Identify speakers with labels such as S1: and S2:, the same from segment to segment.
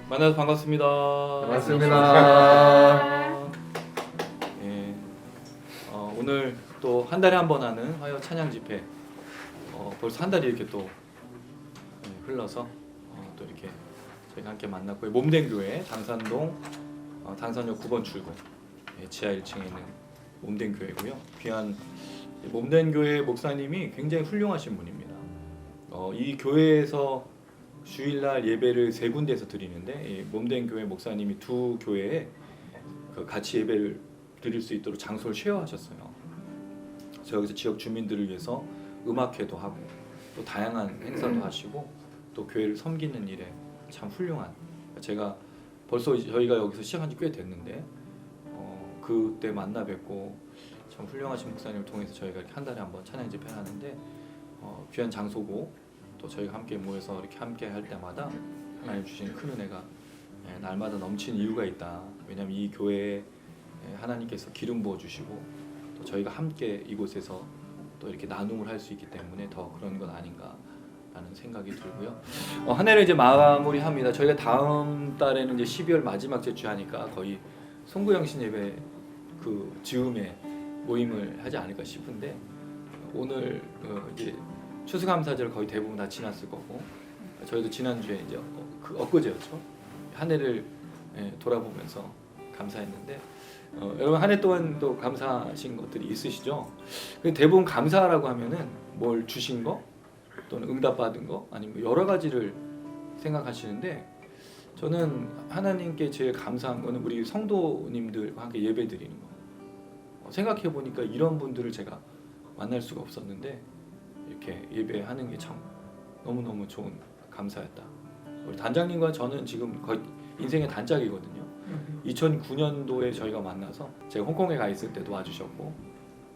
S1: 만나서 반갑습니다.
S2: 반갑습니다.
S1: 예, 오늘 또 한 달에 한 번 하는 화요 찬양 집회. 벌써 한 달이 이렇게 또 흘러서 또 이렇게 저희가 함께 만났고요. 몸된 교회 당산동 당산역 9번 출구 지하 1층에 있는 몸된 교회고요. 귀한 몸된 교회 목사님이 굉장히 훌륭하신 분입니다. 이 교회에서 주일날 예배를 세 군데에서 드리는데 몸된 교회 목사님이 두 교회에 같이 예배를 드릴 수 있도록 장소를 쉐어하셨어요. 그래서 여기서 지역 주민들을 위해서 음악회도 하고 또 다양한 행사도 하시고 또 교회를 섬기는 일에 참 훌륭한, 제가 벌써 저희가 여기서 시작한 지 꽤 됐는데 그때 만나 뵙고 참 훌륭하신 목사님을 통해서 저희가 이렇게 한 달에 한 번 찬양 집회를 하는데 귀한 장소고 또 저희가 함께 모여서 이렇게 함께 할 때마다 하나님 주신 큰 은혜가 날마다 넘치는 이유가 있다. 왜냐하면 이 교회에 하나님께서 기름 부어 주시고 또 저희가 함께 이곳에서 또 이렇게 나눔을 할 수 있기 때문에 더 그런 건 아닌가라는 생각이 들고요. 한 해를 이제 마무리합니다. 저희가 다음 달에는 이제 12월 마지막 주 하니까 거의 송구영신 예배 그 즈음에 모임을 하지 않을까 싶은데 오늘 이제 추수감사절 거의 대부분 다 지났을 거고 저희도 지난주에 이제 엊그제였죠. 한 해를 돌아보면서 감사했는데 여러분 한 해 동안 또 감사하신 것들이 있으시죠? 대부분 감사라고 하면은 뭘 주신 거 또는 응답받은 거 아니면 여러 가지를 생각하시는데 저는 하나님께 제일 감사한 거는 우리 성도님들과 함께 예배 드리는 거. 생각해 보니까 이런 분들을 제가 만날 수가 없었는데 이렇게 예배하는 게 참 너무너무 좋은 감사였다. 우리 단장님과 저는 지금 거의 인생의 단짝이거든요. 2009년도에 저희가 만나서 제가 홍콩에 가 있을 때도 와주셨고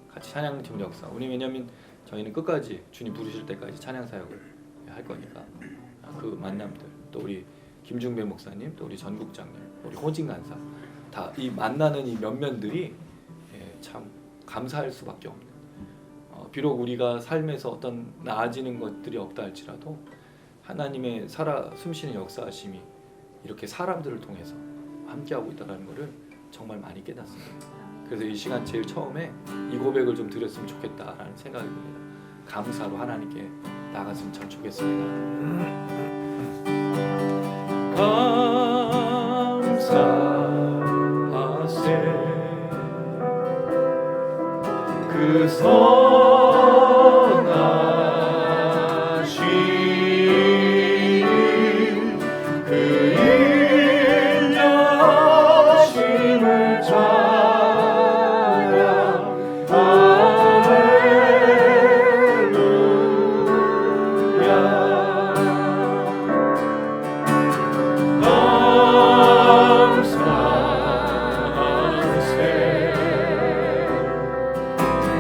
S1: 같이 찬양팀 역사. 우리 왜냐면 저희는 끝까지 주님 부르실 때까지 찬양 사역을 할 거니까 그 만남들 또 우리 김중배 목사님 또 우리 전국장님 우리 호진 간사 다 이 만나는 이 면면들이 참 감사할 수밖에 없는. 비록 우리가 삶에서 어떤 나아지는 것들이 없다 할지라도 하나님의 살아 숨쉬는 역사하심이 이렇게 사람들을 통해서 함께하고 있다는 것을 정말 많이 깨닫습니다. 그래서 이 시간 제일 처음에 이 고백을 좀 드렸으면 좋겠다라는 생각이 듭니다. 감사로 하나님께 나갔으면 참 좋겠습니다. 감사하세 그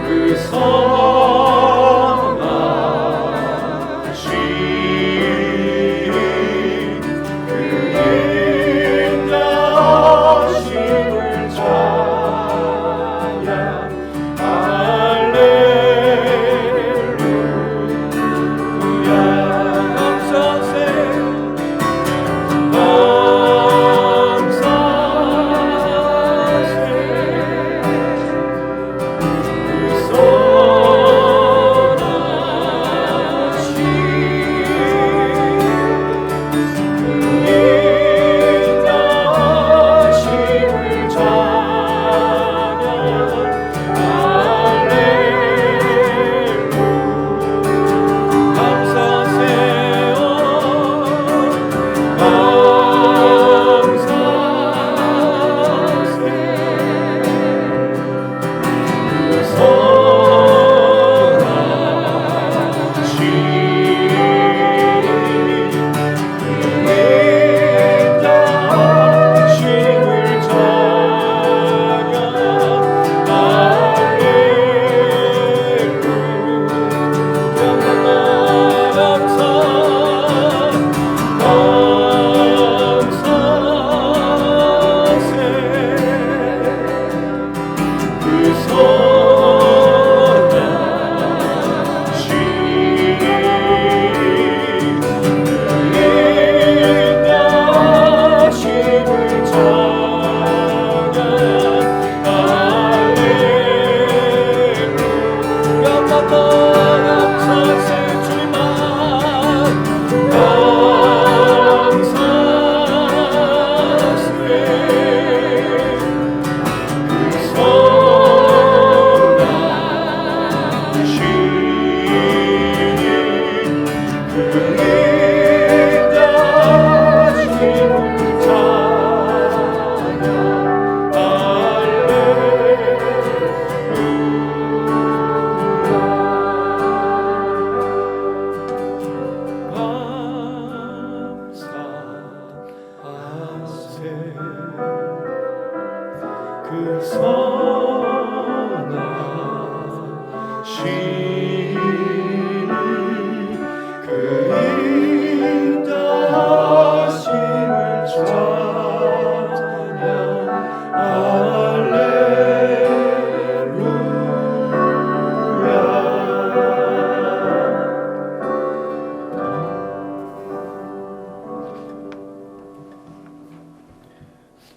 S1: 그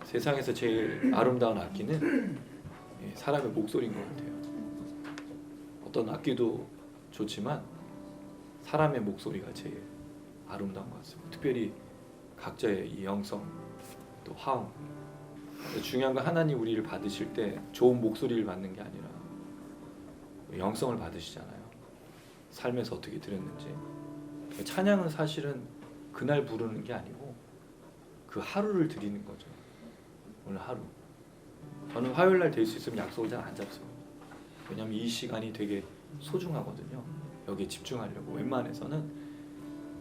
S1: 세상에서 제일 아름다운 악기는 사람의 목소리인 것 같아요. 어떤 악기도 좋지만 사람의 목소리가 제일 아름다운 것 같습니다. 특별히 각자의 이 영성, 또 화음. 중요한 건 하나님 우리를 받으실 때 좋은 목소리를 받는 게 아니라 영성을 받으시잖아요. 삶에서 어떻게 들었는지. 찬양은 사실은 그날 부르는 게 아니고 그 하루를 드리는 거죠. 오늘 하루. 저는 화요일날 될 수 있으면 약속을 잘 안 잡습니다. 왜냐하면 이 시간이 되게 소중하거든요. 여기에 집중하려고. 웬만해서는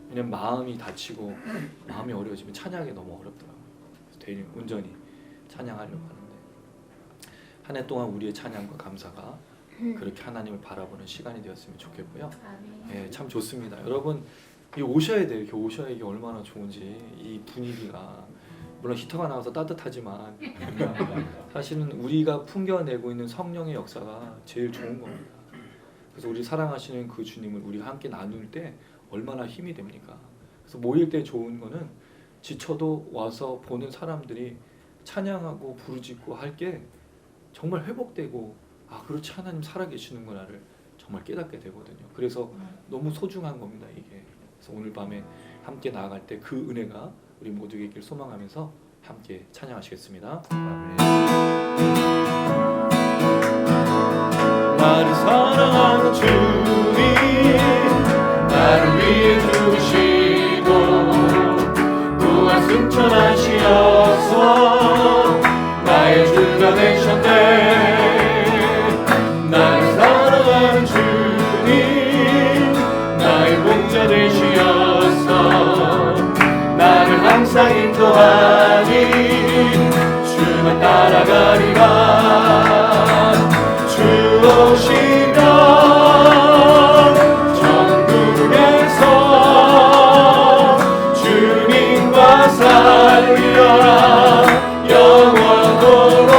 S1: 왜냐면 마음이 다치고 마음이 어려워지면 찬양이 너무 어렵더라고요. 그래서 되게 온전히 찬양하려고 하는데 한 해 동안 우리의 찬양과 감사가 그렇게 하나님을 바라보는 시간이 되었으면 좋겠고요. 예, 참 좋습니다. 여러분 오셔야 돼요. 이렇게 오셔야 이게 얼마나 좋은지. 이 분위기가 물론 히터가 나와서 따뜻하지만 사실은 우리가 풍겨내고 있는 성령의 역사가 제일 좋은 겁니다. 그래서 우리 사랑하시는 그 주님을 우리가 함께 나눌 때 얼마나 힘이 됩니까? 그래서 모일 때 좋은 거는 지쳐도 와서 보는 사람들이 찬양하고 부르짖고 할 게 정말 회복되고 아 그렇지 하나님 살아계시는구나를 정말 깨닫게 되거든요. 그래서 너무 소중한 겁니다 이게. 그래서 오늘 밤에 함께 나아갈 때 그 은혜가 우리 모두에게 있길 소망하면서 함께 찬양하시겠습니다.
S2: 나를 사랑하는 주님 나를 위해 죽으시고 부활 승천하시어서 나의 주가 되셨네. 나를 사랑하는 주님 나의 목자 되시어서 나를 항상 인도하니 주만 따라가리라. 주 오시면 천국에서 주님과 살리라 영원토록.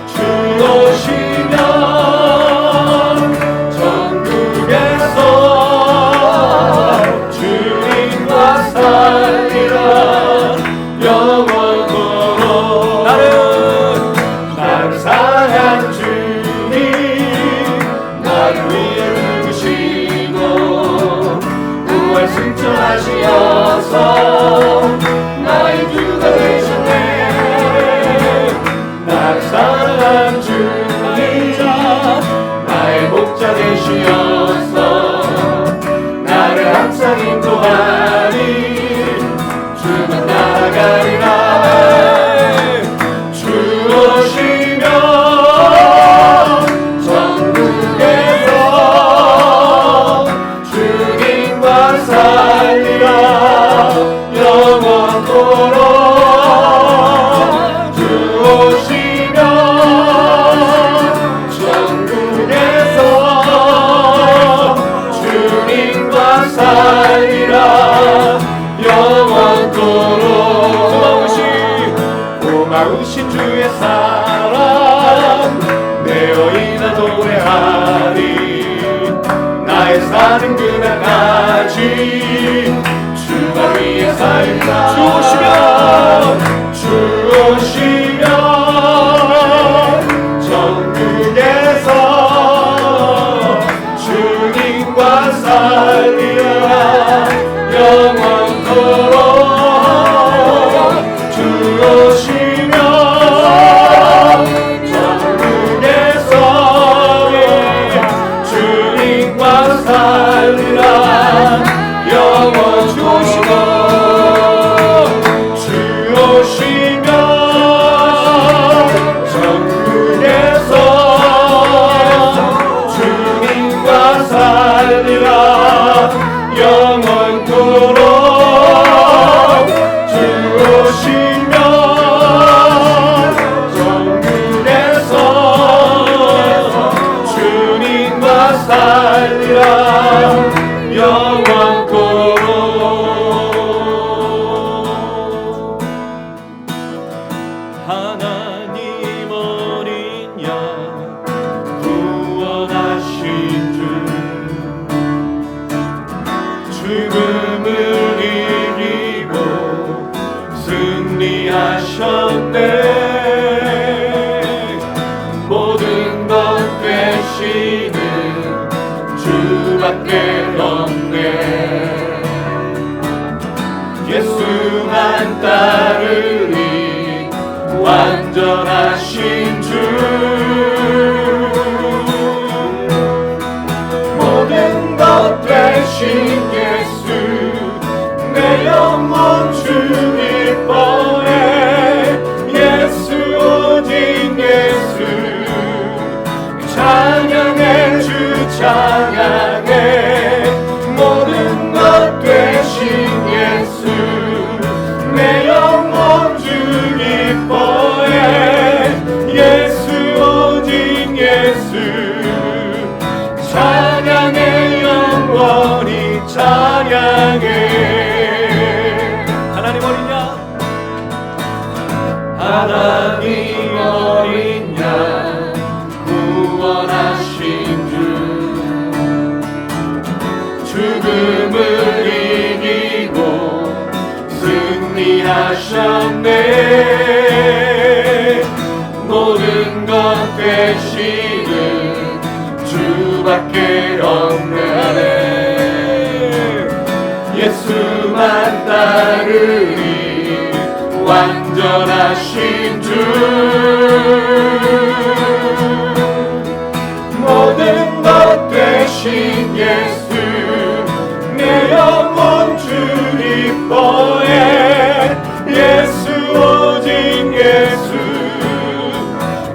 S2: 주 오시면 천국에서 주님과 살리라 영원토록. 나를 사랑하는 주님 나를 위해 죽으시고 부활 승천하시어서 나의 주가 되셨네. 나를 사랑하는 주님 나의 목자 되시어서 나를 항상 인도하니 주만 따라가리라. 주 오시면 천국에서 주님과 살리라 영원토록. 주 오시면 천국에서 살리라 영원토록 주 오시면 천국에서 주님과 살리라 영원토록 주 오시면 천국에서 주님과 살리라 영원토록 주 오시면 천국에서 주님과 살리라 영원토록 하나님 어린 양 구원하신 주 죽음을 이기고 승리하셨네 모든 것 되시는 주밖에 없네 예수만 따르니 완전하신 주 모든 것 되신 예수 내 영혼 주 기뻐해 예수 오직 예수 찬양해 주 찬양해 모든 것 되신 예수 내 영혼 주 기뻐해 예수 오직 예수 찬양해 영원히 찬양해 하나님 어린 양 하나님 어린 양 구원하신 주 죽음을 이기고 승리하셨네 모든 것 되시는 주밖에 없네 예수만 따르니 완전하신 주 모든 것 되신 예수 내 영혼 주 기뻐해 예수 오직 예수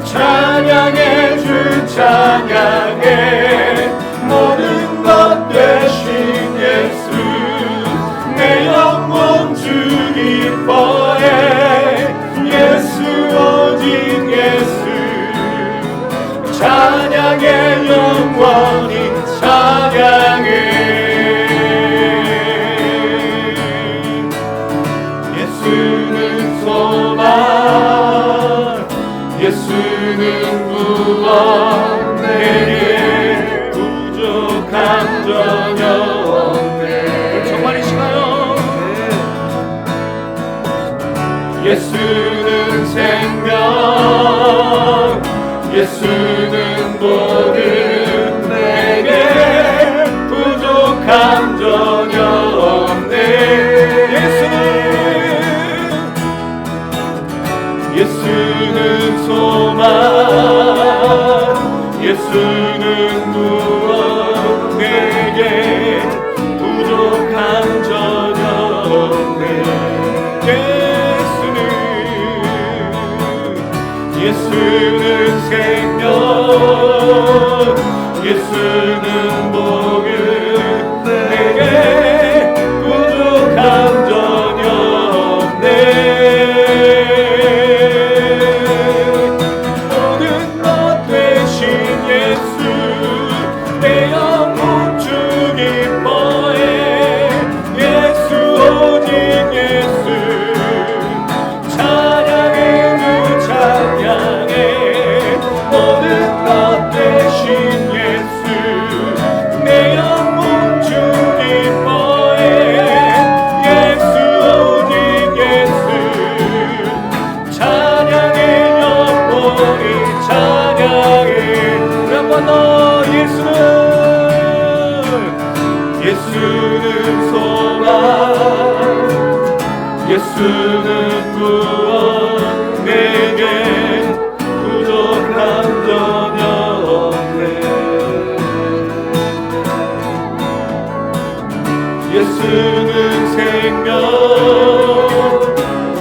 S2: 찬양해 주 찬양해 모든 것 되신 예수 내 영혼 주 기뻐해 예수 오직 예수 찬양해 영원히 찬양해 예수는 소망 예수는 구원 내게 부족함 전혀 없네 정말이신가요? 예수는 생명 예수는 모든 내게 부족함 전혀 없네 예수는 소망 예수는 구원 내게 부족함 전혀 없네 예수는 생명 예수는 복음 내게 부족함 전혀 없네 모든 것 되신 예수 내 영혼 주 기뻐해 예수 오직 예수 찬양해 주 찬양해 모든 것 되신 예수 내 영혼 예수는 구원 내게 부족한 전혀 없네. 예수는 생명,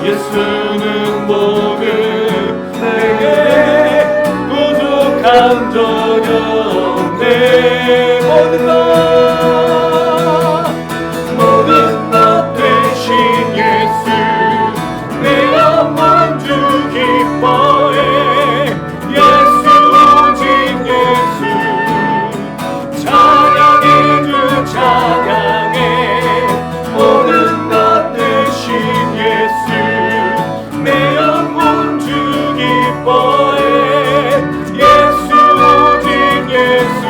S2: 예수는 모든 내게 부족한 전혀 없네. 모든 것 대신 예수 내 영혼 주 기뻐해. 예수 오직 예수 찬양해 주 찬양해. 모든 것 대신 예수 내 영혼 주 기뻐해. 예수 오직 예수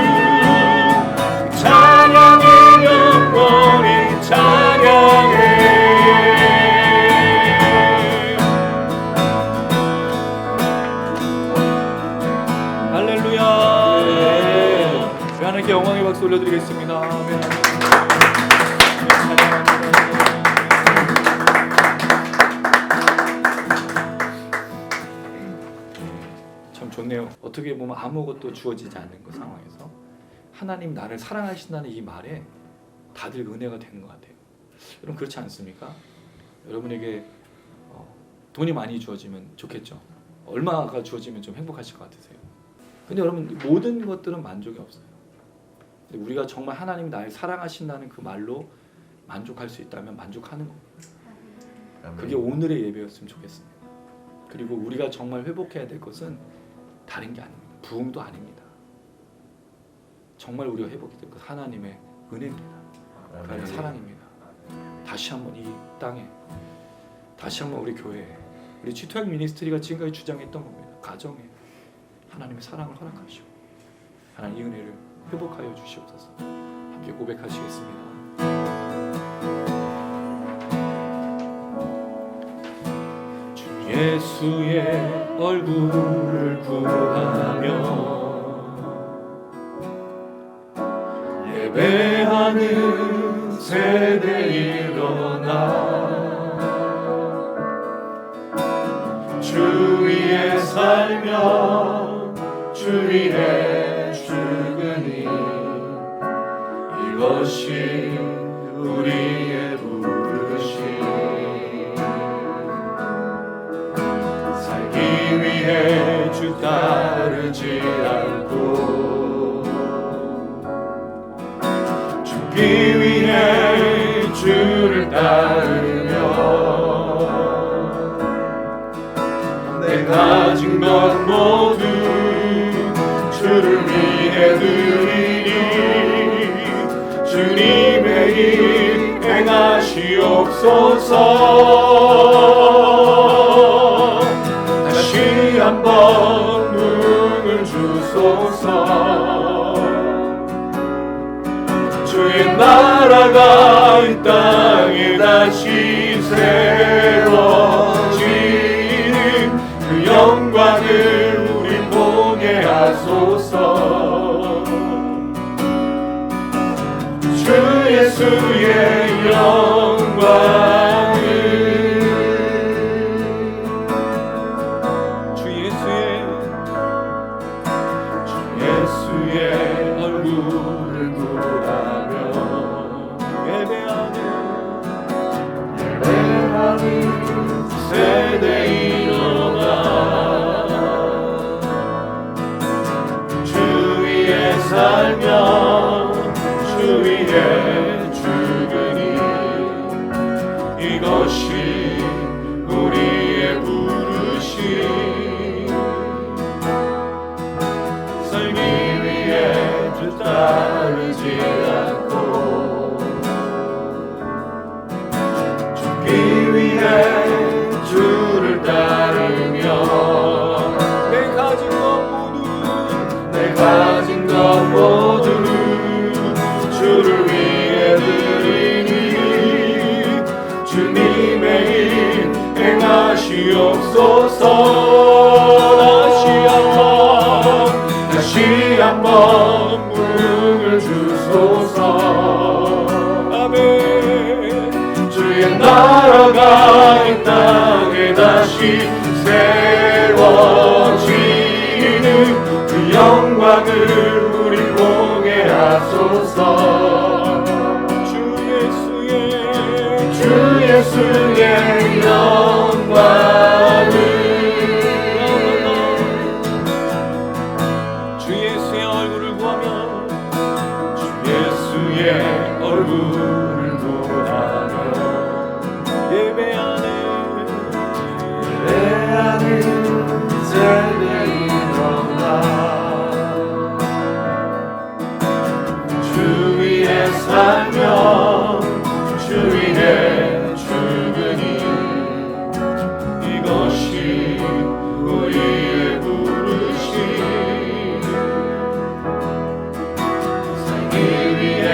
S2: 찬양해 영원히 찬양해. 할렐루야. 하나님께 영광의 박수 올려드리겠습니다. 아멘.
S1: 참 좋네요. 어떻게 보면 아무것도 주어지지 않는 그 상황에서 하나님 나를 사랑하신다는 이 말에 다들 은혜가 되는 것 같아요. 여러분 그렇지 않습니까? 여러분에게 돈이 많이 주어지면 좋겠죠. 얼마가 주어지면 좀 행복하실 것 같으세요? 근데 여러분 모든 것들은 만족이 없어요. 근데 우리가 정말 하나님 나를 사랑하신다는 그 말로 만족할 수 있다면 만족하는 겁니다. 그게 오늘의 예배였으면 좋겠습니다. 그리고 우리가 정말 회복해야 될 것은 다른 게 아닙니다. 부흥도 아닙니다. 정말 우리가 회복해야 될 것 하나님의 은혜입니다. 하나님의 사랑입니다. 다시 한번 이 땅에, 다시 한번 우리 교회에, 우리 G2 미니스트리가 지금까지 주장했던 겁니다. 가정에 하나님의 사랑을 허락하시고 하나님 이 은혜를 회복하여 주시옵소서. 함께 고백하시겠습니다.
S2: 주 예수의 얼굴을 구하며 예배하는 세대 일어나 주 위에 살며 주 위에 죽으니 이것이 우리의 부르심. 살기 위해 주 따르지 않고 죽기 위해 주를 따르며 내 가진 것 모두 주를 위해 드리니 주님의 일 행하시옵소서. 다시 한번 눈을 주소서. 주의 나라가 이 땅에 다시 새로워지는 그 영광을 우리 보게 하소서. 주 예수의 영광을 주 예수의 얼굴을 구하며 예배하는 세대 일어나 주 위에 살며 주 위에 죽으니 이것이 우리의 부르심. 살기 위해 주 따르지 않고 죽기 위해 주를 따르며 내 가진 것 모두 주를 위해 드리니 주님의 일 행하시옵소서. 다시 한번 문을 주소서. 아멘. 주의 나라가 이 하소서. 주 예수의 영광을
S1: 주 예수의 얼굴을 구하며
S2: 주 예수의 얼굴을 구하며
S1: 예배하는
S2: 세대 일어나 주 위에 살며 주 위에 죽으니 이것이 우리의 부르심. 살기 위해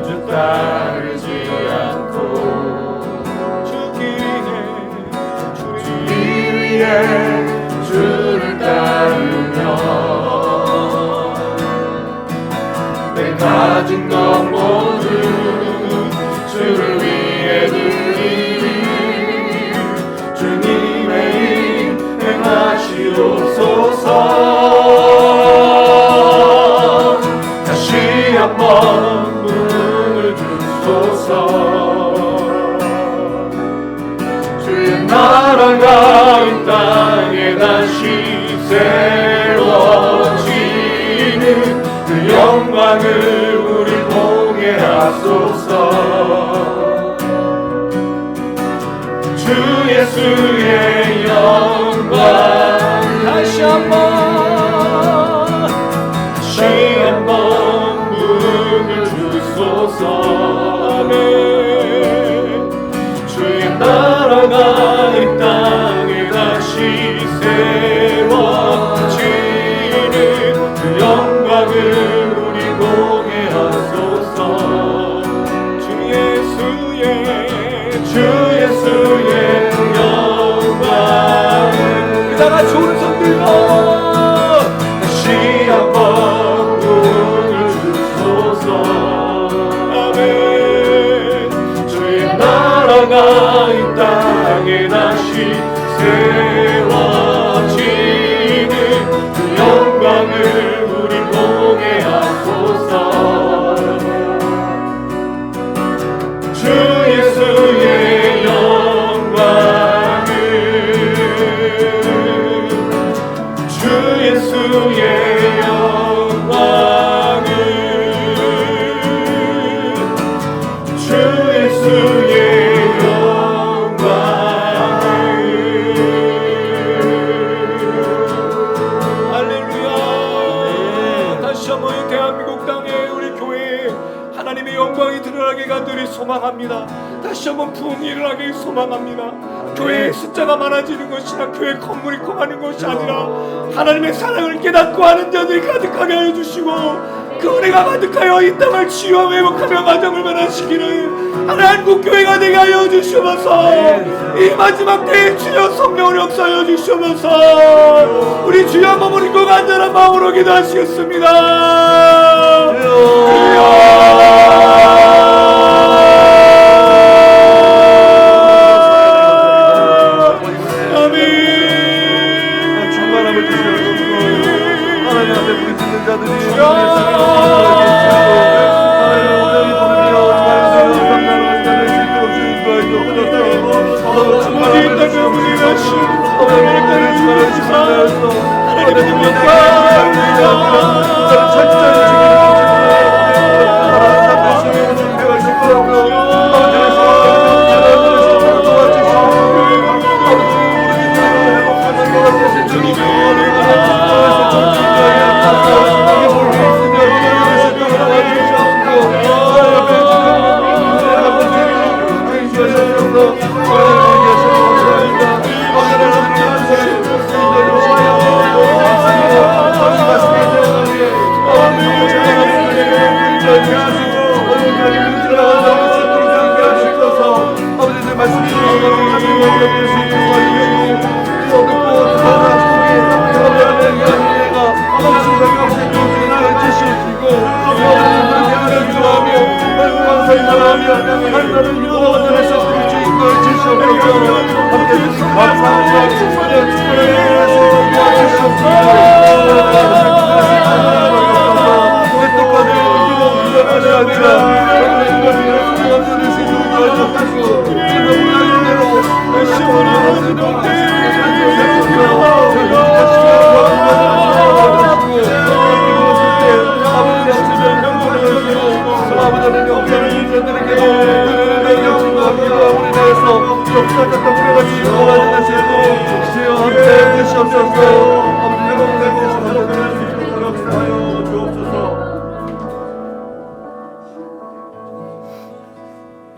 S2: 주 따르지 않고 죽기 위해 주를 따르며 내 가진 것 모두 주를 위해 드리리. 주님의 일 행하시옵소서. 다시 한번 문을 주소서. 주의 나라가 이 땅에 다시 세워지는 그 영광을 우리 보게 하소서. 주 예수의 영광 다시 한번 문을 주소서. 아멘. 주의 나라가 이 땅에 다시 세워지는 그 영광을 우리 보게 하소서. 주 예수의 영광을 다 같이 오른손 들고 다시 한번 문을 주소서. 아멘. 주의 나라가 이 땅에 다시 세워지는 그 영광을 우리 보게 하소서. 주 예수의 영광을 주 예수의 영광을 주 예수의 영광을 할렐루야. 다시 한번 이 대한민국 땅에 우리 교회에 하나님의 영광이 드러나게 간절히 소망합니다. 다시 한번 부흥이 일어나길 소망합니다. 교회의 숫자가 많아지는 것이나 교회 건물이 커가는 것이 아니라 하나님의 사랑을 깨닫고 하는 자들이 가득하게 하여 주시고 그 은혜가 가득하여 이 땅을 치유하며 회복하며 가정을 변화시키는 하나님 교회가 되게 하여 주시옵소서. 이 마지막 때에 주여 성령을 역사하여 주시옵소서. 우리 주여 몸을 입고 간절한 마음으로 기도하시겠습니다. 감사합니다.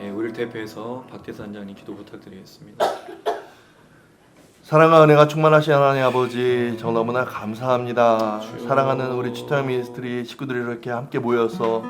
S1: 예, 우리를 대표해서 박대사 단장님 기도 부탁드리겠습니다.
S3: 사랑과 은혜가 충만하신 하나님 아버지, 저 너무나 감사합니다. 사랑하는 우리 치토양 미니스트리 식구들이 이렇게 함께 모여서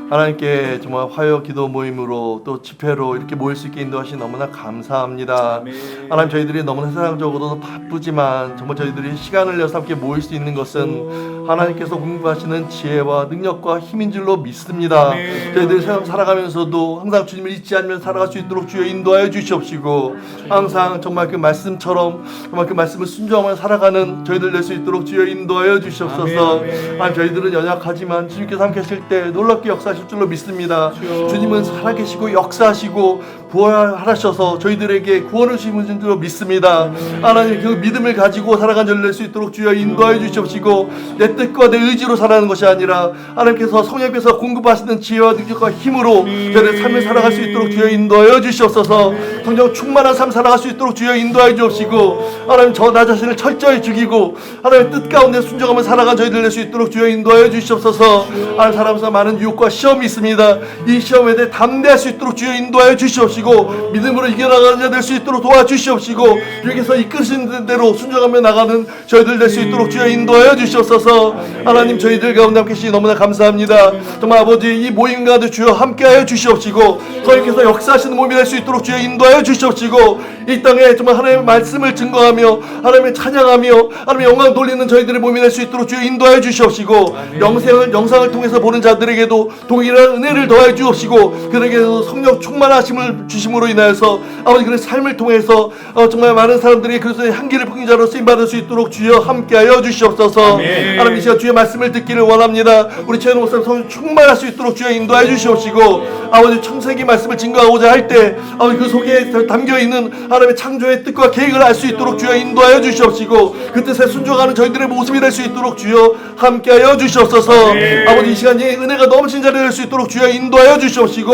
S3: 하나님께 정말 화요 기도 모임으로 또 집회로 이렇게 모일 수 있게 인도하신 너무나 감사합니다. 하나님, 저희들이 너무나 세상적으로도 바쁘지만 정말 저희들이 시간을 내서 함께 모일 수 있는 것은 하나님께서 공급하시는 지혜와 능력과 힘인 줄로 믿습니다. 저희들이 세상 살아가면서도 항상 주님을 잊지 않으면 살아갈 수 있도록 주여 인도하여 주시옵시고, 항상 정말 그 말씀처럼 정말 그 말씀을 순종하며 살아가는 저희들 될 수 있도록 주여 인도하여 주시옵소서. 하나님, 저희들은 연약하지만 주님께서 함께 하실 때 놀랍게 역사하실 줄로 믿습니다. 주님은 살아계시고 역사하시고 부활하셔서 저희들에게 구원을 주시는 줄로 믿습니다. 하나님, 그 믿음을 가지고 살아간 저희들 될 수 있도록 주여 인도하여 주시옵시고, 내 뜻과 내 의지로 살아가는 것이 아니라 하나님께서 성령께서 공급하시는 지혜와 능력과 힘으로 저희들의 삶을 살아갈 수 있도록 주여 인도하여 주시옵소서. 성령 충만한 삶 살아갈 수 있도록 주여 인도하여 주옵시고, 하나님, 저 나 자신을 철저히 죽이고 하나님의 뜻 가운데 순종하며 살아간 저희들 될 수 있도록 주여 인도하여 주시옵소서. 하나님, 살아가면서 많은 유혹과 시험이 있습니다. 이 시험에 대해 담대할 수 있도록 주여 인도하여 주시옵시고, 믿음으로 이겨나가는 자 될 수 있도록 도와주시옵시고, 주께서 이끄시는 대로 순종하며 나가는 저희들 될 수 있도록 주여 인도하여 주시옵소서. 하나님, 저희들 가운데 함께 계시니 너무나 감사합니다. 정말 아버지, 이 모임 가운데 주여 함께하여 주시옵시고, 저희께서 역사하시는 몸이 될 수 있도록 주여 인도하여 주시옵시고, 이 땅에 정말 하나님의 말씀을 증거하며 하나님의 찬양하며 하나님의 영광 돌리는 저희들의 몸이 될 수 있도록 주여 인도하여 주시옵시고, 영상을 통해서 보는 자들에게도 동일한 은혜를 더하여 주옵시고, 그들에게도 성령 충만하심을 주심으로 인하여서 아버지, 그런 삶을 통해서 정말 많은 사람들이 그리스도의 향기를 풍긴 자로 쓰임받을 수 있도록 주여 함께하여 주시옵소서. 하나님, 이 시간 주의 말씀을 듣기를 원합니다. 우리 최현우 목사님 성령 충만할 수 있도록 주여 인도하여 주시옵시고, 아버지, 창세기 말씀을 증거하고자 할 때 아버지 그 속에 담겨있는 하나님의 창조의 뜻과 계획을 알 수 있도록 주여 인도하여 주시옵시고, 그 뜻에 순종하는 저희들의 모습이 될 수 있도록 주여 함께하여 주시옵소서. 아버지, 이 시간 이 은혜가 넘친 자리 될 수 있도록 주여 인도하여 주시옵시고,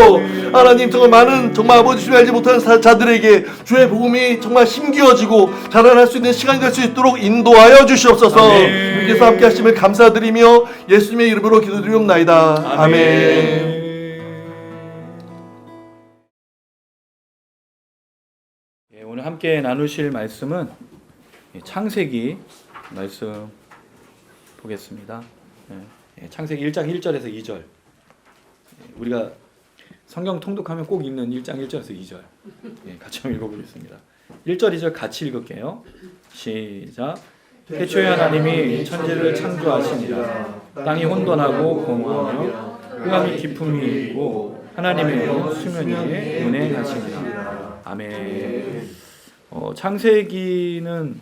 S3: 하나님, 정말 많은 정말 아버지 주님 알지 못하는 자들에게 주의 복음이 정말 힘기어지고 자라날 수 있는 시간이 될 수 있도록 인도하여 주시옵소서. 주께서 함께 하심을 감사드리며 예수님의 이름으로 기도드리옵나이다. 아멘.
S1: 예, 오늘 함께 나누실 말씀은 창세기 말씀 보겠습니다. 예, 창세기 1장 1절에서 2절. 우리가 성경 통독하면 꼭 읽는 1장 1절에서 2절. 예, 같이 한번 읽어보겠습니다. 1절 2절 같이 읽을게요. 시작. 태초에 하나님이 천지를 창조하시니라. 땅이 혼돈하고 공허하며 흑암이 깊음이 있고 하나님의 수면 위에 운행하시니라. 아멘. 창세기는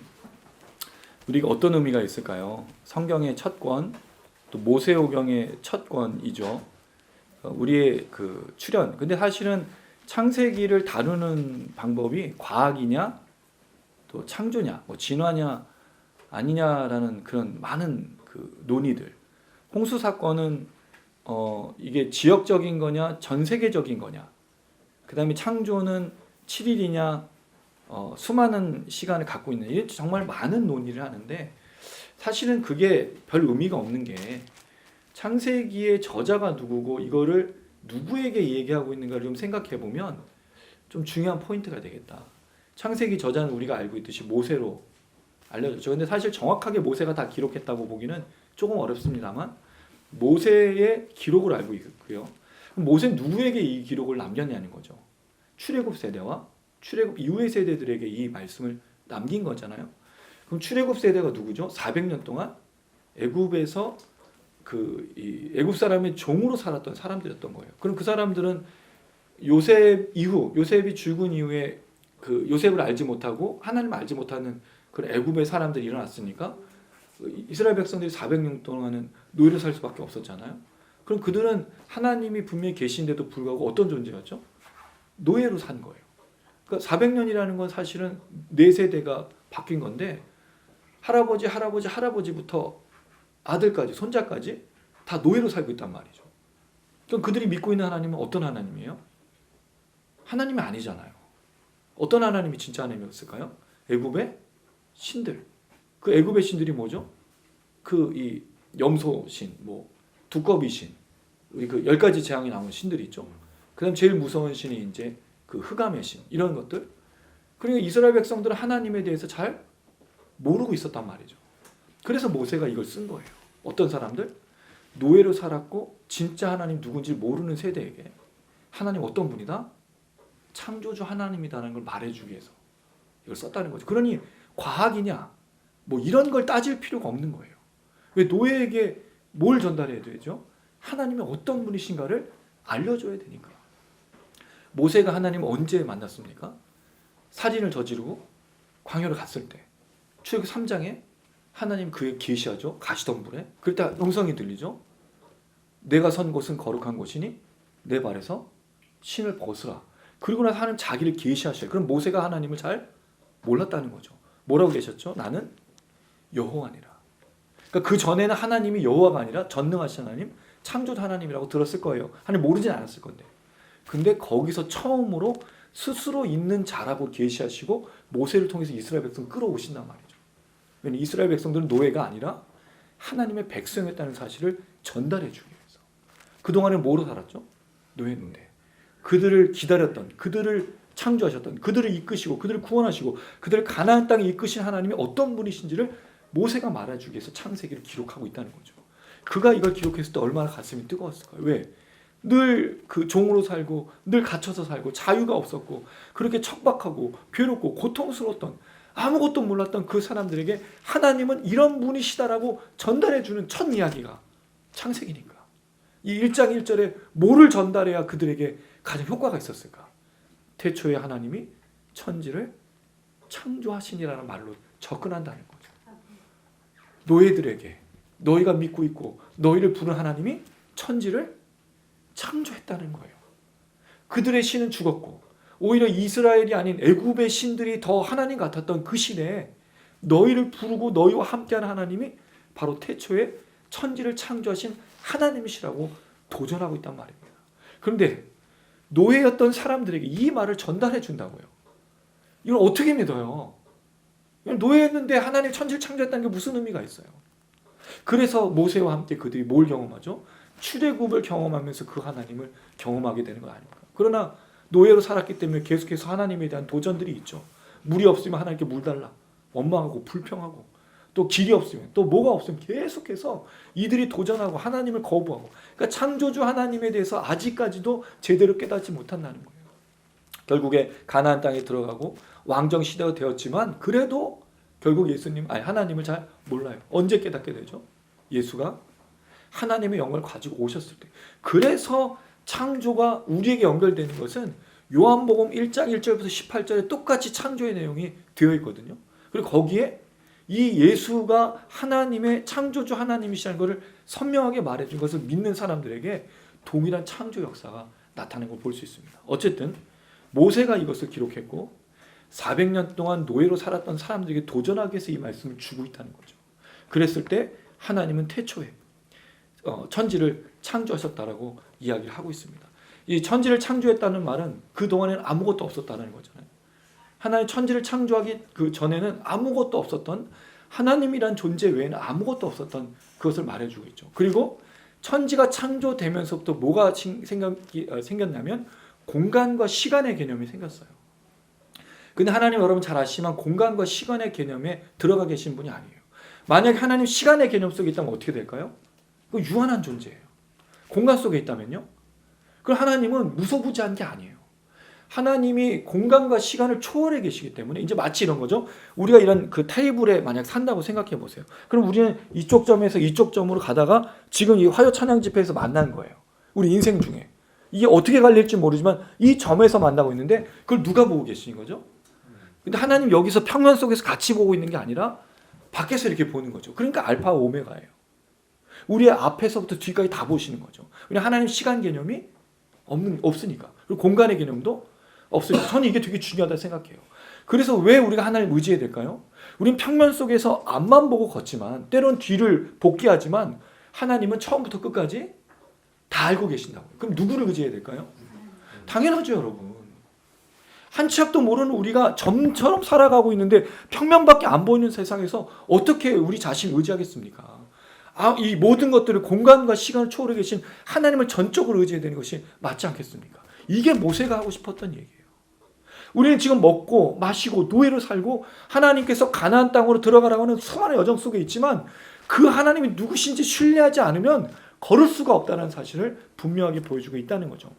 S1: 우리가 어떤 의미가 있을까요? 성경의 첫 권, 또 모세오경의 첫 권이죠. 우리의 그 출현. 근데 사실은 창세기를 다루는 방법이 과학이냐, 또 창조냐, 뭐 진화냐 아니냐라는 그런 많은 그 논의들. 홍수 사건은 이게 지역적인 거냐, 전 세계적인 거냐. 그다음에 창조는 7일이냐, 수많은 시간을 갖고 있는, 이게 정말 많은 논의를 하는데, 사실은 그게 별 의미가 없는 게, 창세기의 저자가 누구고 이거를 누구에게 얘기하고 있는가를 좀 생각해 보면 좀 중요한 포인트가 되겠다. 창세기 저자는 우리가 알고 있듯이 모세로 알려졌죠. 근데 사실 정확하게 모세가 다 기록했다고 보기는 조금 어렵습니다만 모세의 기록을 알고 있고요. 모세는 누구에게 이 기록을 남겼냐는 거죠. 출애굽 세대와 출애굽 이후의 세대들에게 이 말씀을 남긴 거잖아요. 그럼 출애굽 세대가 누구죠? 400년 동안 애굽에서 이 애굽 사람의 종으로 살았던 사람들이었던 거예요. 그럼 그 사람들은 요셉 이후, 요셉이 죽은 이후에 그 요셉을 알지 못하고 하나님을 알지 못하는 그런 애굽의 사람들이 일어났으니까 이스라엘 백성들이 400년 동안은 노예로 살 수밖에 없었잖아요. 그럼 그들은 하나님이 분명히 계신데도 불구하고 어떤 존재였죠? 노예로 산 거예요. 그러니까 400년이라는 건 사실은 4세대가 바뀐 건데 할아버지부터 아들까지 손자까지 다 노예로 살고 있단 말이죠. 그럼 그들이 믿고 있는 하나님은 어떤 하나님이에요? 하나님이 아니잖아요. 어떤 하나님이 진짜 하나님이었을까요? 애굽의 신들. 그 애굽의 신들이 뭐죠? 그 이 염소신, 뭐 두꺼비신, 우리 그 10가지 재앙이 나오는 신들이 있죠. 그다음 제일 무서운 신이 이제 그 흑암의 신, 이런 것들. 그러니까 이스라엘 백성들은 하나님에 대해서 잘 모르고 있었단 말이죠. 그래서 모세가 이걸 쓴 거예요. 어떤 사람들? 노예로 살았고 진짜 하나님 누군지 모르는 세대에게 하나님 어떤 분이다? 창조주 하나님이다라는 걸 말해주기 위해서 이걸 썼다는 거죠. 그러니 과학이냐 뭐 이런 걸 따질 필요가 없는 거예요. 왜 노예에게 뭘 전달해야 되죠? 하나님이 어떤 분이신가를 알려줘야 되니까. 모세가 하나님을 언제 만났습니까? 살인을 저지르고 광야로 갔을 때. 출애굽 3장에 하나님 그에게 계시하죠. 가시덤불에. 그럴 때 음성이 들리죠. 내가 선 곳은 거룩한 곳이니 내 발에서 신을 벗으라. 그리고 나서 하나님 자기를 계시하셔요. 그럼 모세가 하나님을 잘 몰랐다는 거죠. 뭐라고 계셨죠? 나는 여호와니라. 그러니까 그 전에는 하나님이 여호와가 아니라 전능하신 하나님, 창조주 하나님이라고 들었을 거예요. 하나님 모르진 않았을 건데. 근데 거기서 처음으로 스스로 있는 자라고 계시하시고 모세를 통해서 이스라엘 백성 끌어오신단 말이죠. 왜냐하면 이스라엘 백성들은 노예가 아니라 하나님의 백성이었다는 사실을 전달해 주기 위해서. 그동안은 뭐로 살았죠? 노예인데. 그들을 기다렸던, 그들을 창조하셨던, 그들을 이끄시고 그들을 구원하시고 그들을 가나안 땅에 이끄신 하나님이 어떤 분이신지를 모세가 말해주기 위해서 창세기를 기록하고 있다는 거죠. 그가 이걸 기록했을 때 얼마나 가슴이 뜨거웠을까요? 왜? 늘 그 종으로 살고 늘 갇혀서 살고 자유가 없었고 그렇게 척박하고 괴롭고 고통스러웠던 아무것도 몰랐던 그 사람들에게 하나님은 이런 분이시다라고 전달해주는 첫 이야기가 창세기니까. 이 1장 1절에 뭐를 전달해야 그들에게 가장 효과가 있었을까? 태초에 하나님이 천지를 창조하시니라는 말로 접근한다는 거죠. 노예들에게 너희가 믿고 있고 너희를 부른 하나님이 천지를 창조했다는 거예요. 그들의 신은 죽었고 오히려 이스라엘이 아닌 애굽의 신들이 더 하나님 같았던 그 시대에 너희를 부르고 너희와 함께하는 하나님이 바로 태초에 천지를 창조하신 하나님이시라고 도전하고 있단 말입니다. 그런데 노예였던 사람들에게 이 말을 전달해 준다고요. 이걸 어떻게 믿어요? 노예였는데 하나님 천지를 창조했다는 게 무슨 의미가 있어요? 그래서 모세와 함께 그들이 뭘 경험하죠? 출애굽을 경험하면서 그 하나님을 경험하게 되는 거 아닙니까? 그러나 노예로 살았기 때문에 계속해서 하나님에 대한 도전들이 있죠. 물이 없으면 하나님께 물 달라. 원망하고 불평하고 또 길이 없으면 또 뭐가 없으면 계속해서 이들이 도전하고 하나님을 거부하고 그러니까 창조주 하나님에 대해서 아직까지도 제대로 깨닫지 못한다는 거예요. 결국에 가나안 땅에 들어가고 왕정 시대가 되었지만 그래도 결국 하나님을 잘 몰라요. 언제 깨닫게 되죠? 예수가 하나님의 영광을 가지고 오셨을 때. 그래서 창조가 우리에게 연결되는 것은 요한복음 1장 1절부터 18절에 똑같이 창조의 내용이 되어 있거든요. 그리고 거기에 이 예수가 하나님의 창조주 하나님이시라는 것을 선명하게 말해준 것을 믿는 사람들에게 동일한 창조 역사가 나타나는 걸 볼 수 있습니다. 어쨌든 모세가 이것을 기록했고 400년 동안 노예로 살았던 사람들에게 도전하기 위해서 이 말씀을 주고 있다는 거죠. 그랬을 때 하나님은 태초에 천지를 창조하셨다라고 이야기를 하고 있습니다. 이 천지를 창조했다는 말은 그동안에는 아무것도 없었다는 거잖아요. 하나님 천지를 창조하기 그 전에는 아무것도 없었던 하나님이란 존재 외에는 아무것도 없었던 그것을 말해주고 있죠. 그리고 천지가 창조되면서부터 뭐가 생겼냐면 공간과 시간의 개념이 생겼어요. 근데 하나님 여러분 잘 아시지만 공간과 시간의 개념에 들어가 계신 분이 아니에요. 만약에 하나님 시간의 개념 속에 있다면 어떻게 될까요? 그 유한한 존재예요. 공간 속에 있다면요? 그럼 하나님은 무소부지한 게 아니에요. 하나님이 공간과 시간을 초월해 계시기 때문에 이제 마치 이런 거죠. 우리가 이런 그 테이블에 만약 산다고 생각해 보세요. 그럼 우리는 이쪽 점에서 이쪽 점으로 가다가 지금 이 화요 찬양 집회에서 만난 거예요. 우리 인생 중에. 이게 어떻게 갈릴지 모르지만 이 점에서 만나고 있는데 그걸 누가 보고 계시는 거죠? 근데 하나님 여기서 평면 속에서 같이 보고 있는 게 아니라 밖에서 이렇게 보는 거죠. 그러니까 알파 오메가예요.
S2: 우리의 앞에서부터 뒤까지 다 보시는 거죠. 왜냐하면 하나님 시간 개념이 없으니까. 그리고 공간의 개념도 없으니까. 저는 이게 되게 중요하다고 생각해요. 그래서 왜 우리가 하나님을 의지해야 될까요? 우린 평면 속에서 앞만 보고 걷지만 때론 뒤를 복귀하지만 하나님은 처음부터 끝까지 다 알고 계신다고요. 그럼 누구를 의지해야 될까요? 당연하죠, 여러분. 한 치 앞도 모르는 우리가 점처럼 살아가고 있는데 평면밖에 안 보이는 세상에서 어떻게 우리 자신을 의지하겠습니까? 이 모든 것들을 공간과 시간을 초월해 계신 하나님을 전적으로 의지해야 되는 것이 맞지 않겠습니까? 이게 모세가 하고 싶었던 얘기예요. 우리는 지금 먹고 마시고 노예로 살고 하나님께서 가나안 땅으로 들어가라고 하는 수많은 여정 속에 있지만 그 하나님이 누구신지 신뢰하지 않으면 걸을 수가 없다는 사실을 분명하게 보여주고 있다는 거죠.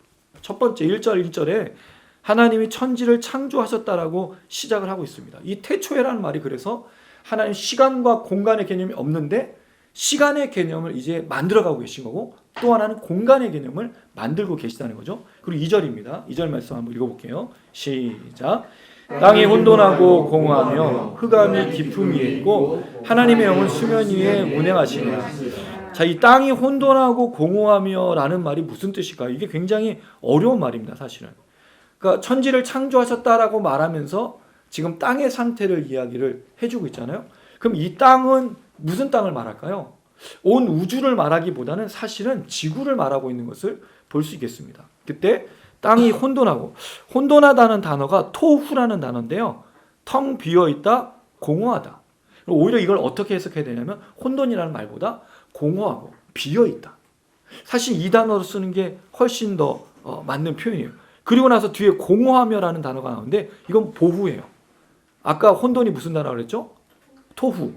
S2: 첫 번째 1절에 하나님이 천지를 창조하셨다라고 시작을 하고 있습니다. 이 태초에라는 말이 그래서 하나님 시간과 공간의 개념이 없는데 시간의 개념을 이제 만들어가고 계신 거고 또 하나는 공간의 개념을 만들고 계시다는 거죠. 그리고 2절입니다. 2절 말씀 한번 읽어볼게요. 시작. 땅이 혼돈하고 공허하며 흑암이 깊음 위에 있고 하나님의 영은 수면 위에 운행하시니라. 자, 이 땅이 혼돈하고 공허하며 라는 말이 무슨 뜻일까요? 이게 굉장히 어려운 말입니다, 사실은. 그러니까 천지를 창조하셨다라고 말하면서 지금 땅의 상태를 이야기를 해주고 있잖아요. 그럼 이 땅은 무슨 땅을 말할까요? 온 우주를 말하기보다는 사실은 지구를 말하고 있는 것을 볼 수 있겠습니다. 그때 땅이 혼돈하다는 단어가 토후라는 단어인데요. 텅 비어있다, 공허하다. 오히려 이걸 어떻게 해석해야 되냐면 혼돈이라는 말보다 공허하고 비어있다. 사실 이 단어로 쓰는 게 훨씬 더 맞는 표현이에요. 그리고 나서 뒤에 공허하며라는 단어가 나오는데 이건 보후예요. 아까 혼돈이 무슨 단어라고 그랬죠? 토후.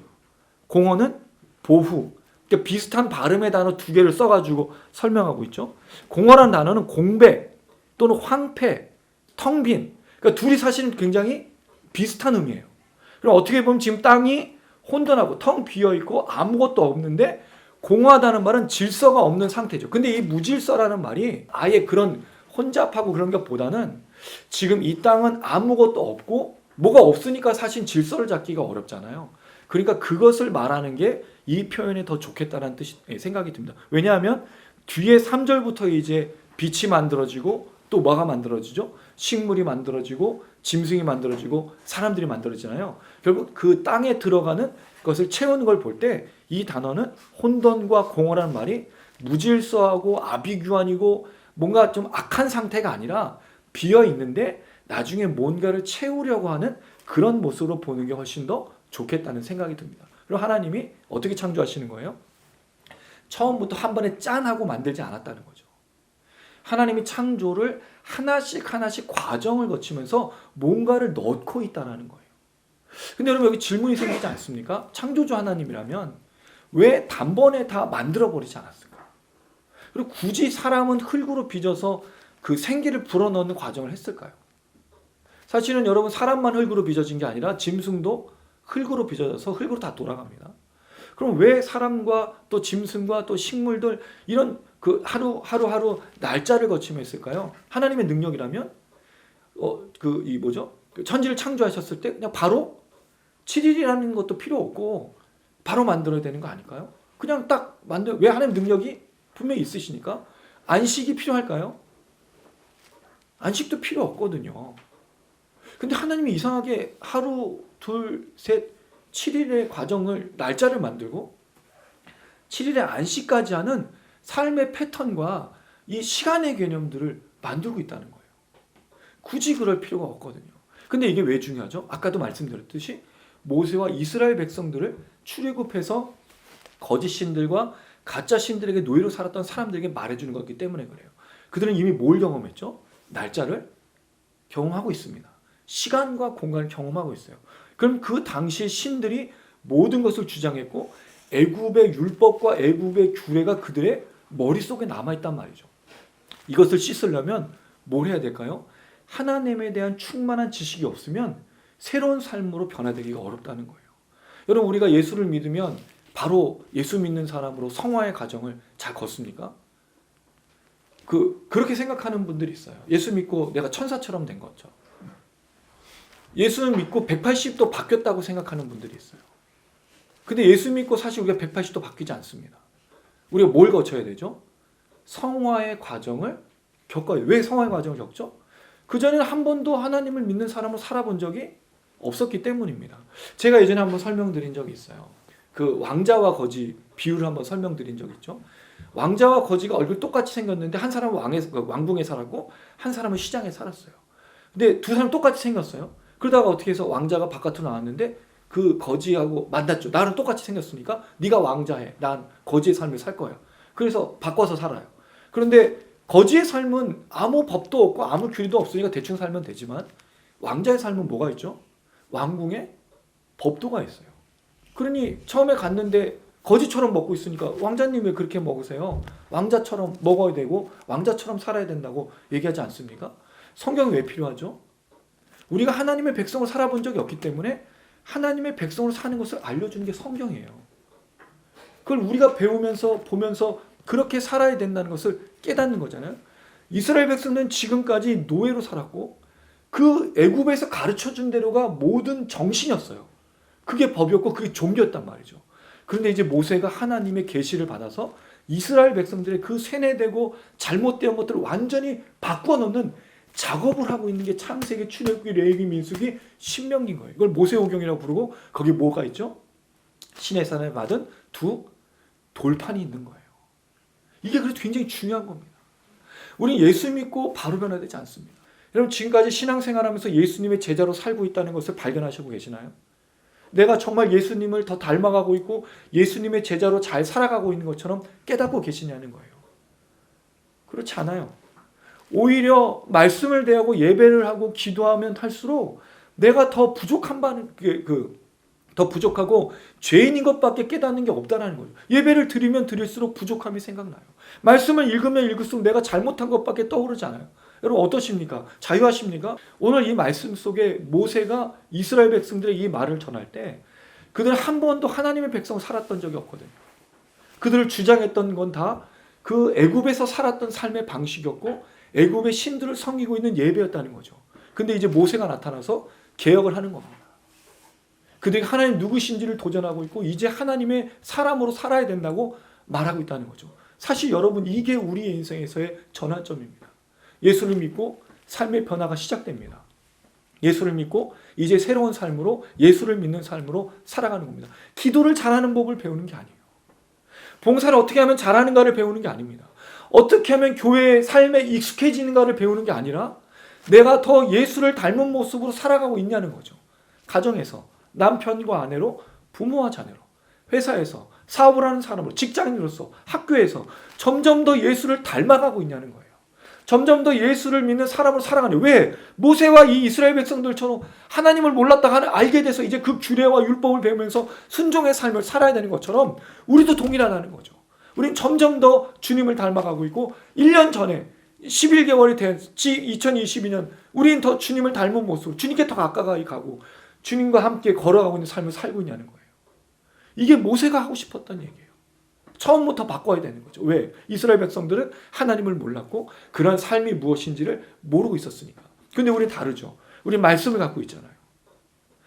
S2: 공허는 보후. 그러니까 비슷한 발음의 단어 두 개를 써가지고 설명하고 있죠. 공허라는 단어는 공백 또는 황폐, 텅 빈. 그러니까 둘이 사실은 굉장히 비슷한 의미예요. 그럼 어떻게 보면 지금 땅이 혼돈하고 텅 비어있고 아무것도 없는데 공허하다는 말은 질서가 없는 상태죠. 근데 이 무질서라는 말이 아예 그런 혼잡하고 그런 것보다는 지금 이 땅은 아무것도 없고 뭐가 없으니까 사실 질서를 잡기가 어렵잖아요. 그러니까 그것을 말하는 게 이 표현에 더 좋겠다는 뜻이 생각이 듭니다. 왜냐하면 뒤에 3절부터 이제 빛이 만들어지고 또 뭐가 만들어지죠? 식물이 만들어지고 짐승이 만들어지고 사람들이 만들어지잖아요. 결국 그 땅에 들어가는 것을 채우는 걸 볼 때 이 단어는 혼돈과 공허라는 말이 무질서하고 아비규환이고 뭔가 좀 악한 상태가 아니라 비어 있는데 나중에 뭔가를 채우려고 하는 그런 모습으로 보는 게 훨씬 더 좋겠다는 생각이 듭니다. 그리고 하나님이 어떻게 창조하시는 거예요? 처음부터 한 번에 짠 하고 만들지 않았다는 거죠. 하나님이 창조를 하나씩 과정을 거치면서 뭔가를 넣고 있다는 거예요. 근데 여러분 여기 질문이 생기지 않습니까? 창조주 하나님이라면 왜 단번에 다 만들어버리지 않았을까? 그리고 굳이 사람은 흙으로 빚어서 그 생기를 불어넣는 과정을 했을까요? 사실은 여러분 사람만 흙으로 빚어진 게 아니라 짐승도 흙으로 빚어져서 흙으로 다 돌아갑니다. 그럼 왜 사람과 또 짐승과 또 식물들 이런 그 하루 날짜를 거치며 했을까요? 하나님의 능력이라면 천지를 창조하셨을 때 그냥 바로 7일이라는 것도 필요 없고 바로 만들어야 되는 거 아닐까요? 그냥 딱 왜 하나님 능력이 분명히 있으시니까 안식이 필요할까요? 안식도 필요 없거든요. 근데 하나님이 이상하게 하루, 둘, 셋, 7일의 과정을 날짜를 만들고 7일의 안식까지 하는 삶의 패턴과 이 시간의 개념들을 만들고 있다는 거예요. 굳이 그럴 필요가 없거든요. 근데 이게 왜 중요하죠? 아까도 말씀드렸듯이 모세와 이스라엘 백성들을 출애굽해서 거짓 신들과 가짜 신들에게 노예로 살았던 사람들에게 말해주는 거기 때문에 그래요. 그들은 이미 뭘 경험했죠? 날짜를 경험하고 있습니다. 시간과 공간을 경험하고 있어요. 그럼 그 당시의 신들이 모든 것을 주장했고 애굽의 율법과 애굽의 규례가 그들의 머릿속에 남아있단 말이죠. 이것을 씻으려면 뭘 해야 될까요? 하나님에 대한 충만한 지식이 없으면 새로운 삶으로 변화되기가 어렵다는 거예요. 여러분 우리가 예수를 믿으면 바로 예수 믿는 사람으로 성화의 과정을 잘 걷습니까? 그렇게 생각하는 분들이 있어요. 예수 믿고 내가 천사처럼 된 거죠. 예수 믿고 180도 바뀌었다고 생각하는 분들이 있어요. 근데 예수 믿고 사실 우리가 180도 바뀌지 않습니다. 우리가 뭘 거쳐야 되죠? 성화의 과정을 겪어요. 왜 성화의 과정을 겪죠? 그전에는 한 번도 하나님을 믿는 사람으로 살아본 적이 없었기 때문입니다. 제가 예전에 한번 설명드린 적이 있어요. 그 왕자와 거지 비유를 한번 설명드린 적 있죠. 왕자와 거지가 얼굴 똑같이 생겼는데 한 사람은 왕궁에 살았고 한 사람은 시장에 살았어요. 근데 두 사람 똑같이 생겼어요. 그러다가 어떻게 해서 왕자가 바깥으로 나왔는데 그 거지하고 만났죠. 나랑 똑같이 생겼으니까 네가 왕자해. 난 거지의 삶을 살 거야. 그래서 바꿔서 살아요. 그런데 거지의 삶은 아무 법도 없고 아무 규례도 없으니까 대충 살면 되지만 왕자의 삶은 뭐가 있죠? 왕궁에 법도가 있어요. 그러니 처음에 갔는데 거지처럼 먹고 있으니까 왕자님 왜 그렇게 먹으세요? 왕자처럼 먹어야 되고 왕자처럼 살아야 된다고 얘기하지 않습니까? 성경이 왜 필요하죠? 우리가 하나님의 백성으로 살아본 적이 없기 때문에 하나님의 백성으로 사는 것을 알려주는 게 성경이에요. 그걸 우리가 배우면서 보면서 그렇게 살아야 된다는 것을 깨닫는 거잖아요. 이스라엘 백성은 지금까지 노예로 살았고 그 애굽에서 가르쳐준 대로가 모든 정신이었어요. 그게 법이었고 그게 종교였단 말이죠. 그런데 이제 모세가 하나님의 계시를 받아서 이스라엘 백성들의 그 세뇌되고 잘못된 것들을 완전히 바꿔놓는 작업을 하고 있는 게 창세기, 출애굽기, 레위기, 민수기, 신명기인 거예요. 이걸 모세오경이라고 부르고 거기에 뭐가 있죠? 시내산에 받은 두 돌판이 있는 거예요. 이게 그래서 굉장히 중요한 겁니다. 우리는 예수 믿고 바로 변화되지 않습니다. 여러분 지금까지 신앙생활하면서 예수님의 제자로 살고 있다는 것을 발견하시고 계시나요? 내가 정말 예수님을 더 닮아가고 있고 예수님의 제자로 잘 살아가고 있는 것처럼 깨닫고 계시냐는 거예요. 그렇지 않아요. 오히려 말씀을 대하고 예배를 하고 기도하면 할수록 내가 더 부족한 바는 더 부족하고 죄인인 것밖에 깨닫는 게 없다는 거죠. 예배를 드리면 드릴수록 부족함이 생각나요. 말씀을 읽으면 읽을수록 내가 잘못한 것밖에 떠오르지 않아요. 여러분 어떠십니까? 자유하십니까? 오늘 이 말씀 속에 모세가 이스라엘 백성들의 이 말을 전할 때 그들은 한 번도 하나님의 백성 살았던 적이 없거든요. 그들을 주장했던 건 다 그 애굽에서 살았던 삶의 방식이었고 애굽의 신들을 섬기고 있는 예배였다는 거죠. 근데 이제 모세가 나타나서 개혁을 하는 겁니다. 그들이 하나님 누구신지를 도전하고 있고 이제 하나님의 사람으로 살아야 된다고 말하고 있다는 거죠. 사실 여러분 이게 우리의 인생에서의 전환점입니다. 예수를 믿고 삶의 변화가 시작됩니다. 예수를 믿고 이제 새로운 삶으로 예수를 믿는 삶으로 살아가는 겁니다. 기도를 잘하는 법을 배우는 게 아니에요. 봉사를 어떻게 하면 잘하는가를 배우는 게 아닙니다. 어떻게 하면 교회의 삶에 익숙해지는가를 배우는 게 아니라 내가 더 예수를 닮은 모습으로 살아가고 있냐는 거죠. 가정에서 남편과 아내로, 부모와 자녀로, 회사에서 사업을 하는 사람으로, 직장인으로서, 학교에서 점점 더 예수를 닮아가고 있냐는 거예요. 점점 더 예수를 믿는 사람으로 살아가는. 왜? 모세와 이 이스라엘 백성들처럼 하나님을 몰랐다가 알게 돼서 이제 그 규례와 율법을 배우면서 순종의 삶을 살아야 되는 것처럼 우리도 동일하다는 거죠. 우리는 점점 더 주님을 닮아가고 있고 1년 전에 11개월이 된 2022년 우리는 더 주님을 닮은 모습으로 주님께 더 가까이 가고 주님과 함께 걸어가고 있는 삶을 살고 있냐는 거예요. 이게 모세가 하고 싶었던 얘기예요. 처음부터 바꿔야 되는 거죠. 왜? 이스라엘 백성들은 하나님을 몰랐고 그런 삶이 무엇인지를 모르고 있었으니까. 근데 우리는 다르죠. 우리 말씀을 갖고 있잖아요.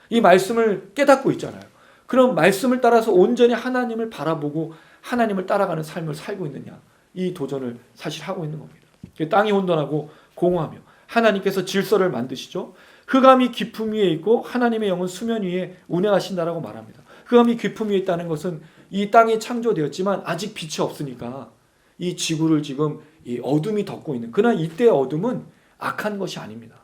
S2: 이 말씀을 깨닫고 있잖아요. 그럼 말씀을 따라서 온전히 하나님을 바라보고 하나님을 따라가는 삶을 살고 있느냐. 이 도전을 사실 하고 있는 겁니다. 땅이 혼돈하고 공허하며 하나님께서 질서를 만드시죠. 흑암이 깊음 위에 있고 하나님의 영은 수면 위에 운행하신다라고 말합니다. 흑암이 깊음 위에 있다는 것은 이 땅이 창조되었지만 아직 빛이 없으니까 이 지구를 지금 이 어둠이 덮고 있는, 그러나 이때의 어둠은 악한 것이 아닙니다.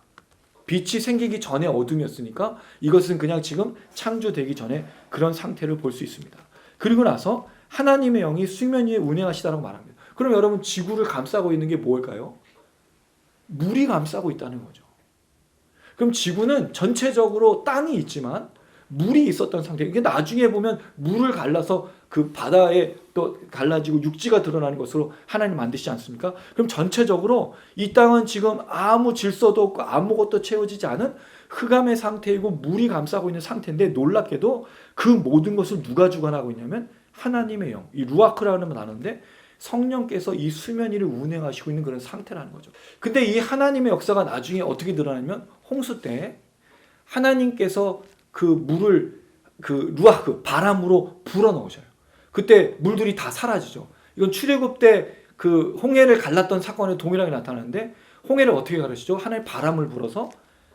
S2: 빛이 생기기 전에 어둠이었으니까 이것은 그냥 지금 창조되기 전에 그런 상태를 볼 수 있습니다. 그리고 나서 하나님의 영이 수면 위에 운행하시다라고 말합니다. 그럼 여러분 지구를 감싸고 있는 게 뭘까요? 물이 감싸고 있다는 거죠. 그럼 지구는 전체적으로 땅이 있지만 물이 있었던 상태. 이게 나중에 보면 물을 갈라서 그 바다에 또 갈라지고 육지가 드러나는 것으로 하나님 만드시지 않습니까? 그럼 전체적으로 이 땅은 지금 아무 질서도 없고 아무것도 채워지지 않은 흑암의 상태이고 물이 감싸고 있는 상태인데 놀랍게도 그 모든 것을 누가 주관하고 있냐면 하나님의 영, 이 루아크라는 건 아는데 성령께서 이 수면 위를 운행하시고 있는 그런 상태라는 거죠. 근데 이 하나님의 역사가 나중에 어떻게 드러나냐면 홍수 때 하나님께서 그 물을 그 루아크 바람으로 불어 넣으셔요. 그때 물들이 다 사라지죠. 이건 출애굽 때 그 홍해를 갈랐던 사건에 동일하게 나타나는데 홍해를 어떻게 가르시죠? 하나님 바람을 불어서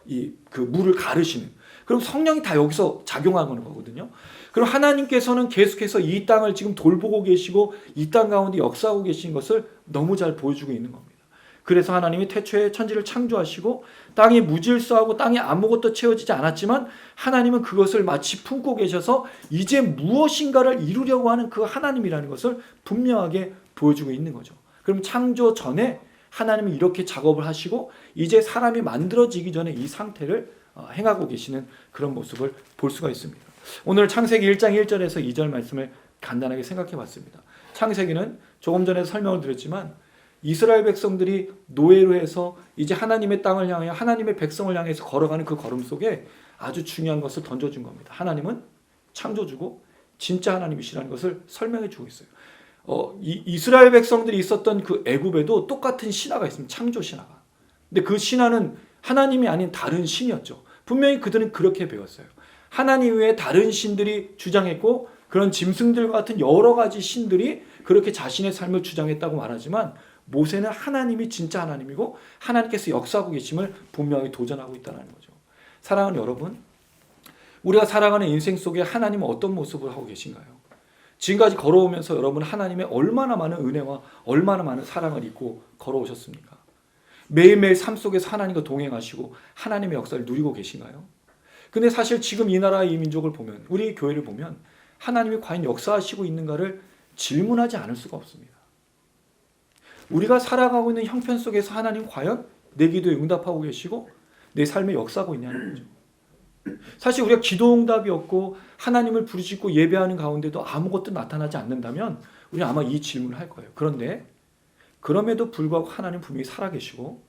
S2: 이 그 물을 가르시는. 그럼 성령이 다 여기서 작용하는 거거든요. 그럼 하나님께서는 계속해서 이 땅을 지금 돌보고 계시고 이 땅 가운데 역사하고 계신 것을 너무 잘 보여주고 있는 겁니다. 그래서 하나님이 태초에 천지를 창조하시고 땅이 무질서하고 땅에 아무것도 채워지지 않았지만 하나님은 그것을 마치 품고 계셔서 이제 무엇인가를 이루려고 하는 그 하나님이라는 것을 분명하게 보여주고 있는 거죠. 그럼 창조 전에 하나님이 이렇게 작업을 하시고 이제 사람이 만들어지기 전에 이 상태를 행하고 계시는 그런 모습을 볼 수가 있습니다. 오늘 창세기 1장 1절에서 2절 말씀을 간단하게 생각해 봤습니다. 창세기는 조금 전에 설명을 드렸지만 이스라엘 백성들이 노예로 해서 이제 하나님의 땅을 향해 하나님의 백성을 향해서 걸어가는 그 걸음 속에 아주 중요한 것을 던져준 겁니다. 하나님은 창조주고 진짜 하나님이시라는 것을 설명해 주고 있어요. 이스라엘 백성들이 있었던 그 애굽에도 똑같은 신화가 있습니다. 창조 신화가. 근데 그 신화는 하나님이 아닌 다른 신이었죠. 분명히 그들은 그렇게 배웠어요. 하나님 외에 다른 신들이 주장했고 그런 짐승들과 같은 여러 가지 신들이 그렇게 자신의 삶을 주장했다고 말하지만 모세는 하나님이 진짜 하나님이고 하나님께서 역사하고 계심을 분명히 도전하고 있다는 거죠. 사랑하는 여러분, 우리가 살아가는 인생 속에 하나님은 어떤 모습을 하고 계신가요? 지금까지 걸어오면서 여러분 하나님의 얼마나 많은 은혜와 얼마나 많은 사랑을 입고 걸어오셨습니까? 매일매일 삶 속에서 하나님과 동행하시고 하나님의 역사를 누리고 계신가요? 근데 사실 지금 이 나라 이 민족을 보면 우리 교회를 보면 하나님이 과연 역사하시고 있는가를 질문하지 않을 수가 없습니다. 우리가 살아가고 있는 형편 속에서 하나님 과연 내 기도에 응답하고 계시고 내 삶에 역사하고 있냐는 거죠. 사실 우리가 기도 응답이 없고 하나님을 부르짖고 예배하는 가운데도 아무것도 나타나지 않는다면 우리는 아마 이 질문을 할 거예요. 그런데 그럼에도 불구하고 하나님 분명히 살아계시고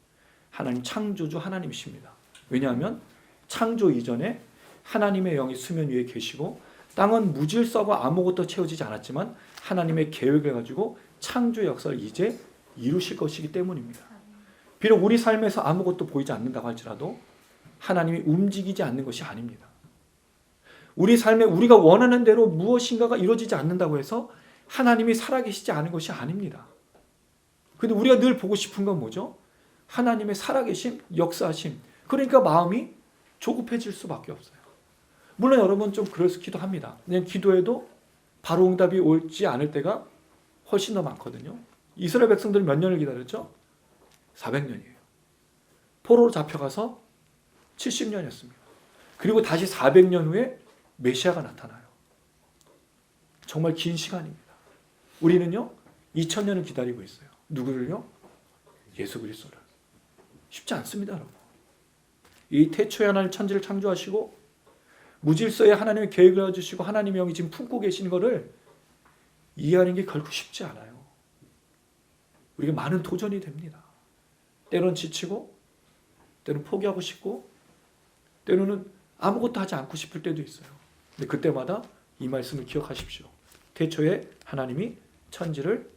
S2: 하나님 창조주 하나님이십니다. 왜냐하면 창조 이전에 하나님의 영이 수면 위에 계시고 땅은 무질서하고 아무것도 채워지지 않았지만 하나님의 계획을 가지고 창조 역사를 이제 이루실 것이기 때문입니다. 비록 우리 삶에서 아무것도 보이지 않는다고 할지라도 하나님이 움직이지 않는 것이 아닙니다. 우리 삶에 우리가 원하는 대로 무엇인가가 이루어지지 않는다고 해서 하나님이 살아계시지 않은 것이 아닙니다. 근데 우리가 늘 보고 싶은 건 뭐죠? 하나님의 살아계심, 역사하심. 그러니까 마음이 조급해질 수밖에 없어요. 물론 여러분 좀 그렇기도 합니다. 그냥 기도해도 바로 응답이 오지 않을 때가 훨씬 더 많거든요. 이스라엘 백성들은 몇 년을 기다렸죠? 400년이에요. 포로로 잡혀가서 70년이었습니다. 그리고 다시 400년 후에 메시아가 나타나요. 정말 긴 시간입니다. 우리는요 2000년을 기다리고 있어요. 누구를요? 예수 그리스도를. 쉽지 않습니다, 여러분. 이 태초에 하나님 천지를 창조하시고 무질서에 하나님의 계획을 해주시고 하나님의 영이 지금 품고 계신 것을 이해하는 게 결코 쉽지 않아요. 우리가 많은 도전이 됩니다. 때로는 지치고 때로는 포기하고 싶고 때로는 아무것도 하지 않고 싶을 때도 있어요. 근데 그때마다 이 말씀을 기억하십시오. 태초에 하나님이 천지를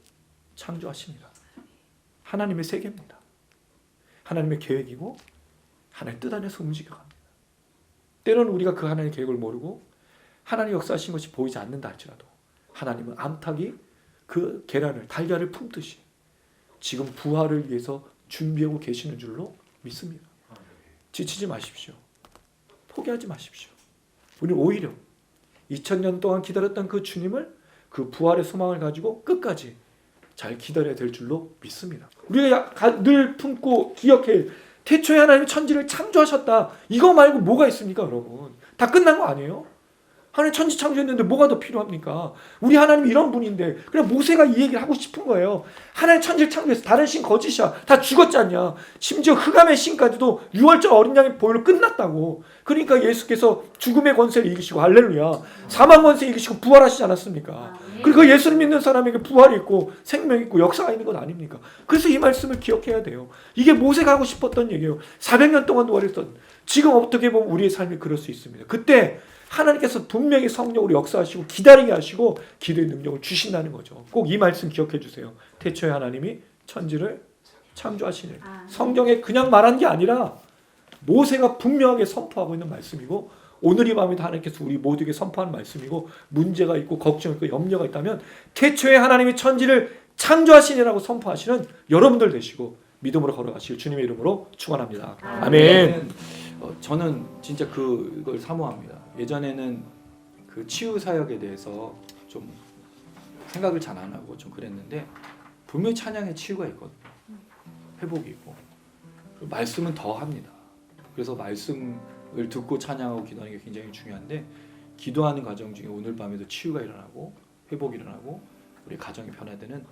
S2: 창조하십니다. 하나님의 세계입니다. 하나님의 계획이고 하나님의 뜻 안에서 움직여갑니다. 때로는 우리가 그 하나님의 계획을 모르고 하나님의 역사하신 것이 보이지 않는다 할지라도 하나님은 암탉이 그 계란을 달걀을 품듯이 지금 부활을 위해서 준비하고 계시는 줄로 믿습니다. 지치지 마십시오. 포기하지 마십시오. 우리는 오히려 2000년 동안 기다렸던 그 주님을 그 부활의 소망을 가지고 끝까지 잘 기다려야 될 줄로 믿습니다. 우리가 늘 품고 기억해 태초에 하나님이 천지를 창조하셨다. 이거 말고 뭐가 있습니까, 여러분? 다 끝난 거 아니에요? 하나님 천지 창조했는데 뭐가 더 필요합니까? 우리 하나님 이런 분인데 그냥 모세가 이 얘기를 하고 싶은 거예요. 하나님 천지를 창조해서 다른 신 거짓이야. 다 죽었지 않냐. 심지어 흑암의 신까지도 6월절 어린 양의 보혈로 끝났다고. 그러니까 예수께서 죽음의 권세를 이기시고 할렐루야. 사망 권세 이기시고 부활하시지 않았습니까? 그리고 예수를 믿는 사람에게 부활이 있고 생명이 있고 역사가 있는 것 아닙니까? 그래서 이 말씀을 기억해야 돼요. 이게 모세가 하고 싶었던 얘기예요. 400년 동안 노력했던. 지금 어떻게 보면 우리의 삶이 그럴 수 있습니다. 그때 하나님께서 분명히 성령으로 역사하시고 기다리게 하시고 기도의 능력을 주신다는 거죠. 꼭 이 말씀 기억해 주세요. 태초에 하나님이 천지를 창조하시네. 성경에 그냥 말한 게 아니라 모세가 분명하게 선포하고 있는 말씀이고 오늘 이 밤에도 하나님께서 우리 모두에게 선포하는 말씀이고 문제가 있고 걱정이 있고 염려가 있다면 태초에 하나님이 천지를 창조하시니라고 선포하시는 여러분들 되시고 믿음으로 걸어가실 주님의 이름으로 축원합니다. 아멘.
S1: 저는 진짜 그걸 사모합니다. 예전에는 그 치유 사역에 대해서 좀 생각을 잘 안 하고 좀 그랬는데 분명히 찬양에 치유가 있거든요. 회복이 있고 그리고 말씀은 더 합니다. 그래서 말씀을 듣고 찬양하고 기도하는 게 굉장히 중요한데 기도하는 과정 중에 오늘 밤에도 치유가 일어나고 회복이 일어나고 우리 가정이 변화되는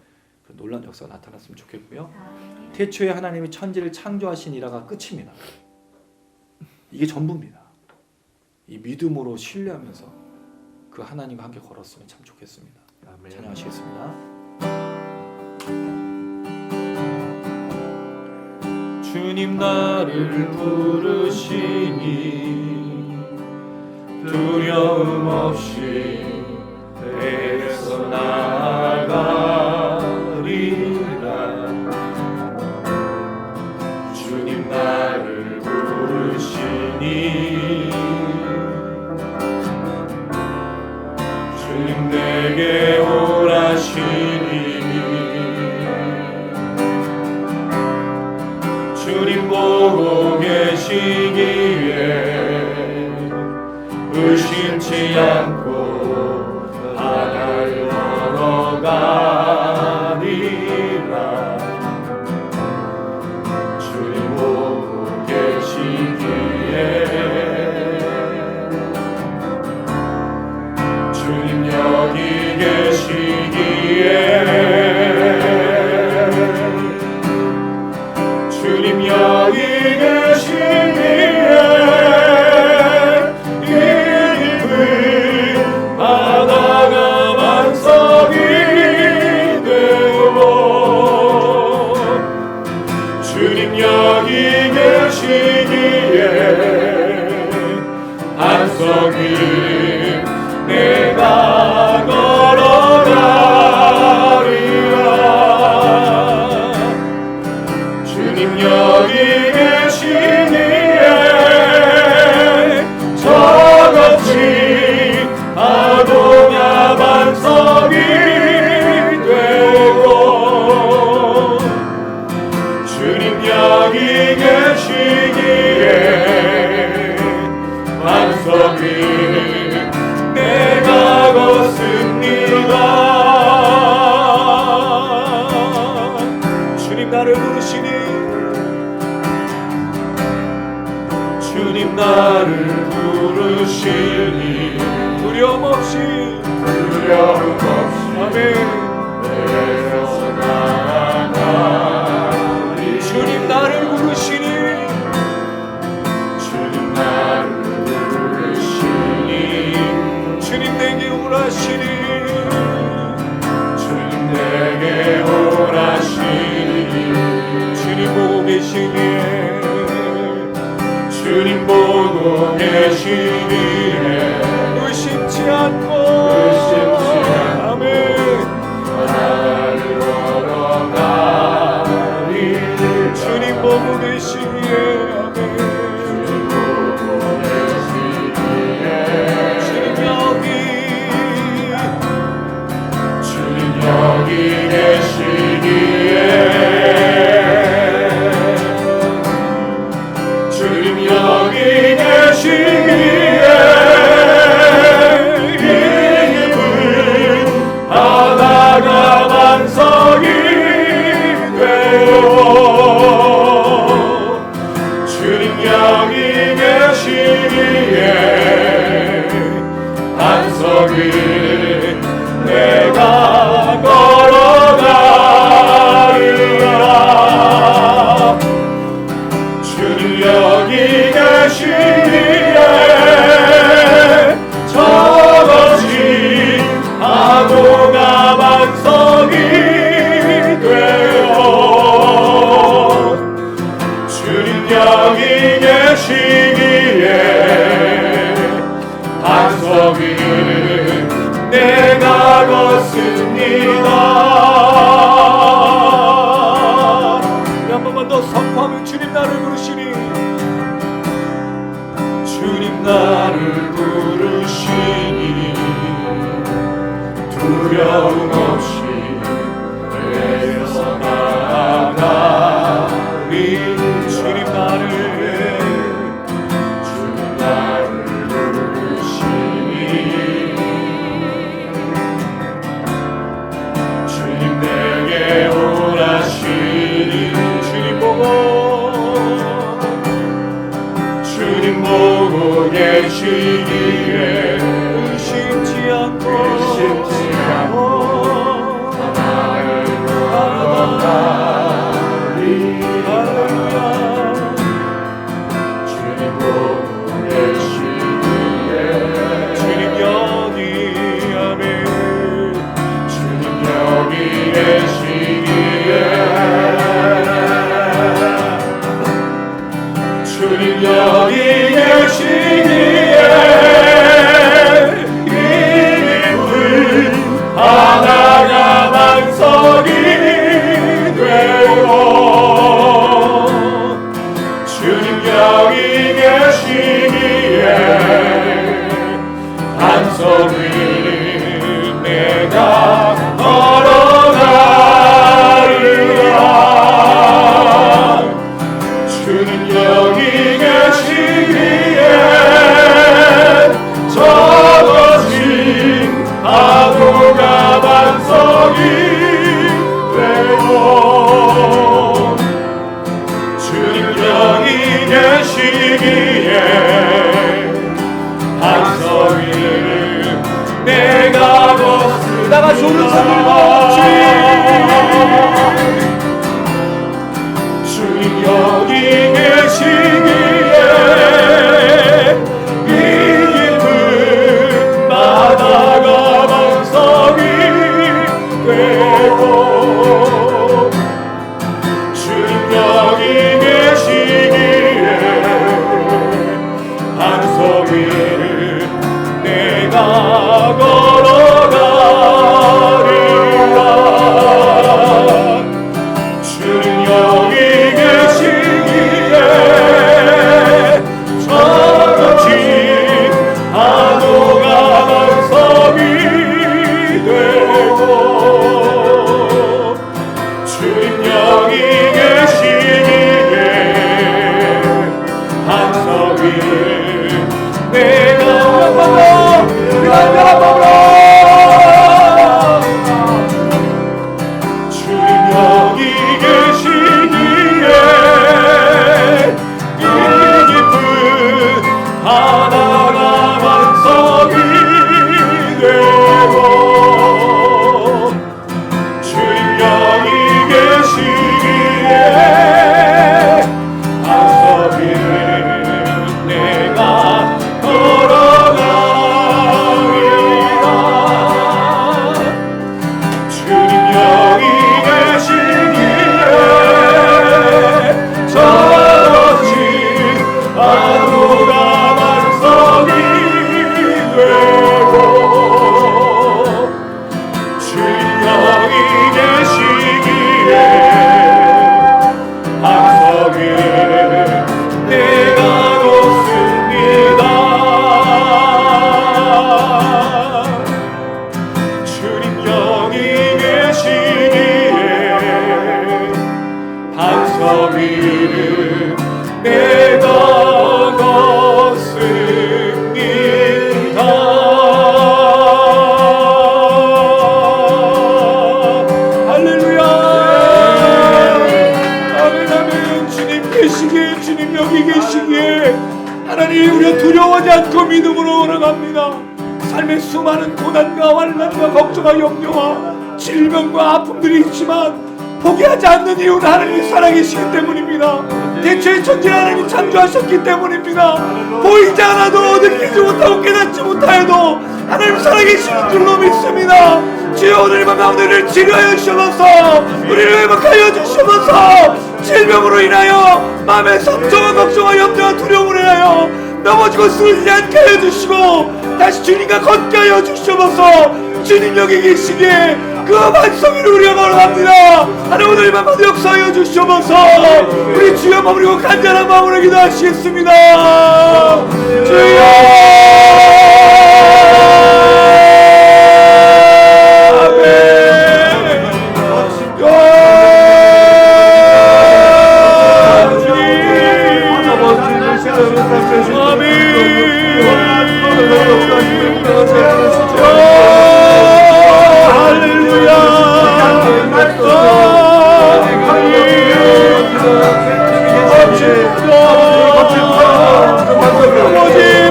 S1: 그 놀라운 역사가 나타났으면 좋겠고요. 태초에 하나님이 천지를 창조하신 일화가 끝입니다. 이게 전부입니다. 이 믿음으로 신뢰하면서 그 하나님과 함께 걸었으면 참 좋겠습니다.
S3: 아멘.
S1: 찬양하시겠습니다.
S2: 주님 나를 부르시니 두려움 없이 내게서 나아가리라. 주님 나를 부르시니 주님 내게 오라시니 주님 보고 계시기에 의심치 않고 바다를 걸어가리라. 주님 보고 계시기에 주님 여기 계시기에 주님 여기 계시기에 이 깊은 바다가 반석이 되고 주님 여기 계시기에 반석이 내가 걸어가리라. 주님 여기 계시기에 저같이 파도가 반석이 되고 주님 여기 계시기에 반석이 내가 걷습니다. 주님 나를 부르시니 주님 나를 부르시니 두려움 없이 아멘 내게서 나아가리. 주님 나를 부르시니 주님 나를 부르시니 주님 내게 오라시니 주님 내게 오라시니 주님 보고 계시기에 주님 보고 계시기에 의심치 않고 아멘 나를 걸어가리. 주님 보고 계시기에 아멘 주님 여기 계시기에 주님 여기 계시기에 이 깊은 바다가 반석이 되고 주님 여기 계시기에 반석이 내가 걸어가리라. 주님 여기 계시기에 저것이 파도가 반석이 되어 주님 여기 계시기에 반석이 내가 걷습니다. 한 번만 더 선포하면 주님 나를 부르시니 주님 나를 부르시니 두려움 없이 계시기에 의심치 않고 나를 걸어가리. 할렐루야. 주님 보고 계시기에 주님 여기 아멘. 주님 여기 계시기에 주님 여기 계시기에 이 기쁨 하나가 반석이 되고 주님 여기 계시기에 반석 위를 내가 걸어가리라. 주님 여기 계시기에 적어진 파도가 반석이 되고 주님 여기 계시기에 반석 위를 내가 걷으다가 좋은 산을 걷지. 주님 여기 계시기에 이 깊은 바다가 반석이 되고 주님 여기 계시기에 반석 위를 내가 걸어가리라. 주님 여기 계시기에 적어진 파도가 반석이 되고 주님 여기 계시기에 반석 위를 내가 주님 여기 계시기에 이 깊은 바다가 반석이 되고 주님 여기 계시기에 반석 위를 내가 걸어가리라. 주님 여기 계시기에 적어진 파도가 반석이 되고 주님 여기 계시기에 반석 위를 내가 걷습니다. 주님 여기 계시기에 반석 위를 내가 걷습니다. 할렐루야. 아멘 아멘. 주님 계시기에 주님 여기 계시기에 하나님 우리가 두려워하지 않고 믿음으로 걸어갑니다. 삶의 수많은 고난과 환난과 걱정과 염려와 질병과 아픔들이 있지만 포기하지 않는 이유는 하나님이 살아계시기 때문입니다. 대체의 천지 하나님이 창조하셨기 때문입니다. 보이지 않아도 느끼지 못하고 깨닫지 못하여도 하나님 살아계시는 줄로 믿습니다. 주여 오늘 밤 가운데를 치료하여 주셔서 우리를 회복하여 주셔서 질병으로 인하여 마음의 상처와 걱정과 염려와 두려움을 인하여 넘어지고 쓰러지지 않게 하여 주시고 다시 주님과 걷게 하여 주셔서 주님 여기 계시기에 그 반석 위를 우리가 걸어갑니다. 하나님 오늘 밤 가운데 역사하여 주셔서 우리 주여 머무리고 간절한 마음으로 기도하시겠습니다. 주여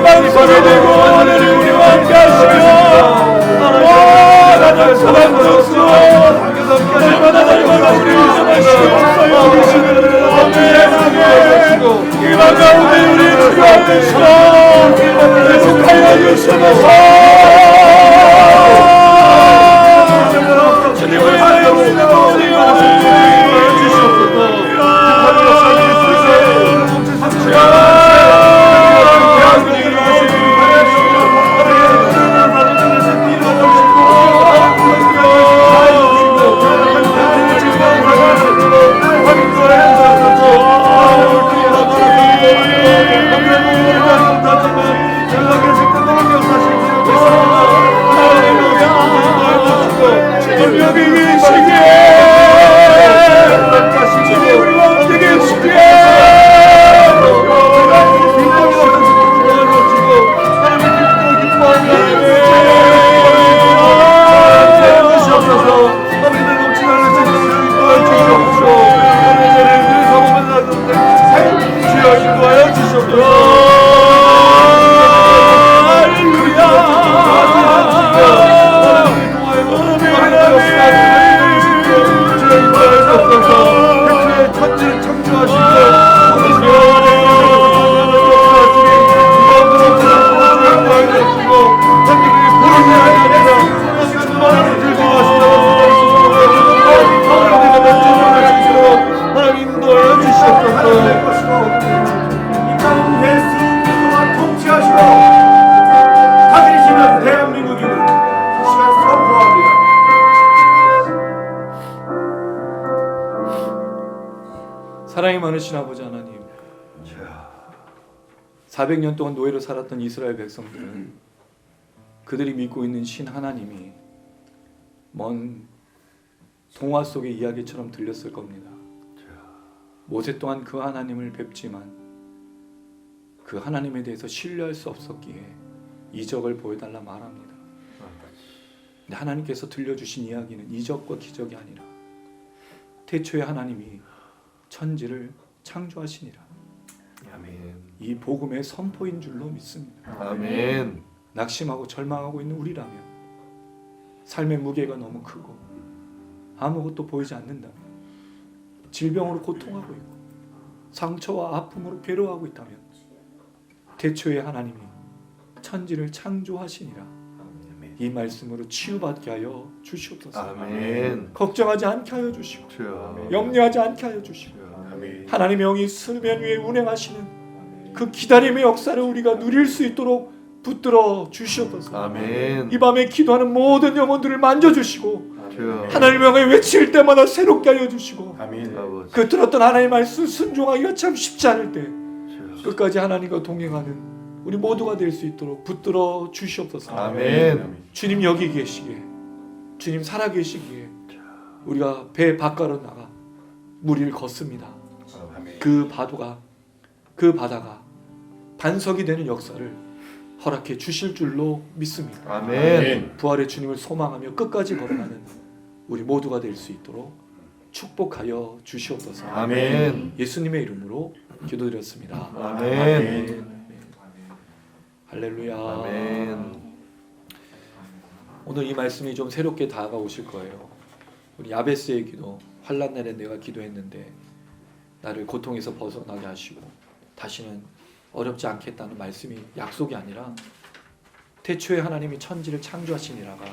S2: 반석 영광이 되고 하나님 우리와 함께 하시며 하나님 소망 주시고 날마다 우리를 인정하시고 이 방 가운데 우리 주 안에서 회복하여 주시옵소서. 주님을 사랑이 많으신 아버지 하나님, 400년 동안 노예로 살았던 이스라엘 백성들은 그들이 믿고 있는 신 하나님이 먼 동화 속의 이야기처럼 들렸을 겁니다. 모세 또한 그 하나님을 뵙지만 그 하나님에 대해서 신뢰할 수 없었기에 이적을 보여달라 말합니다. 근데 하나님께서 들려주신 이야기는 이적과 기적이 아니라 태초에 하나님이 천지를 창조하시니라.
S3: 아멘.
S2: 이 복음의 선포인 줄로 믿습니다.
S3: 아멘.
S2: 낙심하고 절망하고 있는 우리라면, 삶의 무게가 너무 크고 아무것도 보이지 않는다면, 질병으로 고통하고 있고 상처와 아픔으로 괴로워하고 있다면, 태초에 하나님이 천지를 창조하시니라. 이 말씀으로 치유받게 하여 주시옵소서.
S3: 아멘.
S2: 걱정하지 않게 하여 주시고
S3: 주여.
S2: 염려하지 않게 하여 주시고
S3: 아멘.
S2: 하나님의 영이 수면 위에 운행하시는 그 기다림의 역사를 우리가 누릴 수 있도록 붙들어 주시옵소서.
S3: 아멘.
S2: 이 밤에 기도하는 모든 영혼들을 만져주시고
S3: 주여.
S2: 하나님의 영에 외칠 때마다 새롭게 하여 주시고,
S3: 아멘. 아버지.
S2: 그 들었던 하나님의 말씀 순종하기가 참 쉽지 않을 때
S3: 주여.
S2: 끝까지 하나님과 동행하는 우리 모두가 될 수 있도록 붙들어 주시옵소서.
S3: 아멘.
S2: 주님 여기 계시기에, 주님 살아 계시기에 우리가 배 바깥으로 나가 무리를 걷습니다. 그 바다가 반석이 되는 역사를 허락해 주실 줄로 믿습니다.
S3: 아멘.
S2: 부활의 주님을 소망하며 끝까지 걸어가는 우리 모두가 될 수 있도록 축복하여 주시옵소서.
S3: 아멘.
S2: 예수님의 이름으로 기도드렸습니다.
S3: 아멘.
S2: 할렐루야.
S3: 아멘.
S2: 오늘 이 말씀이 좀 새롭게 다가오실 거예요. 우리 야베스의 기도, 환난 날에 내가 기도했는데 나를 고통에서 벗어나게 하시고 다시는 어렵지 않겠다는 말씀이 약속이 아니라 태초에 하나님이 천지를 창조하시니라가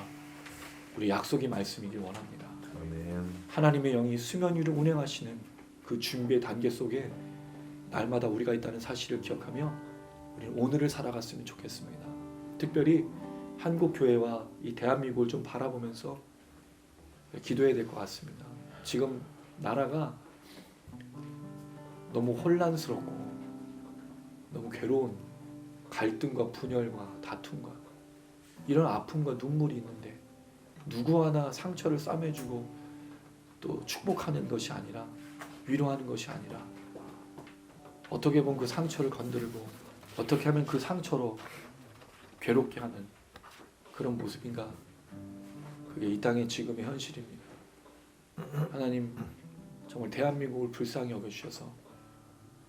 S2: 우리 약속이 말씀이길 원합니다.
S3: 아멘.
S2: 하나님의 영이 수면 위를 운행하시는 그 준비의 단계 속에 날마다 우리가 있다는 사실을 기억하며 우리는 오늘을 살아갔으면 좋겠습니다. 특별히 한국 교회와 이 대한민국을 좀 바라보면서 기도해야 될 것 같습니다. 지금 나라가 너무 혼란스럽고 너무 괴로운 갈등과 분열과 다툼과 이런 아픔과 눈물이 있는데 누구 하나 상처를 싸매주고 또 축복하는 것이 아니라 위로하는 것이 아니라 어떻게 보면 그 상처를 건드리고 어떻게 하면 그 상처로 괴롭게 하는 그런 모습인가. 그게 이 땅의 지금의 현실입니다. 하나님 정말 대한민국을 불쌍히 여겨주셔서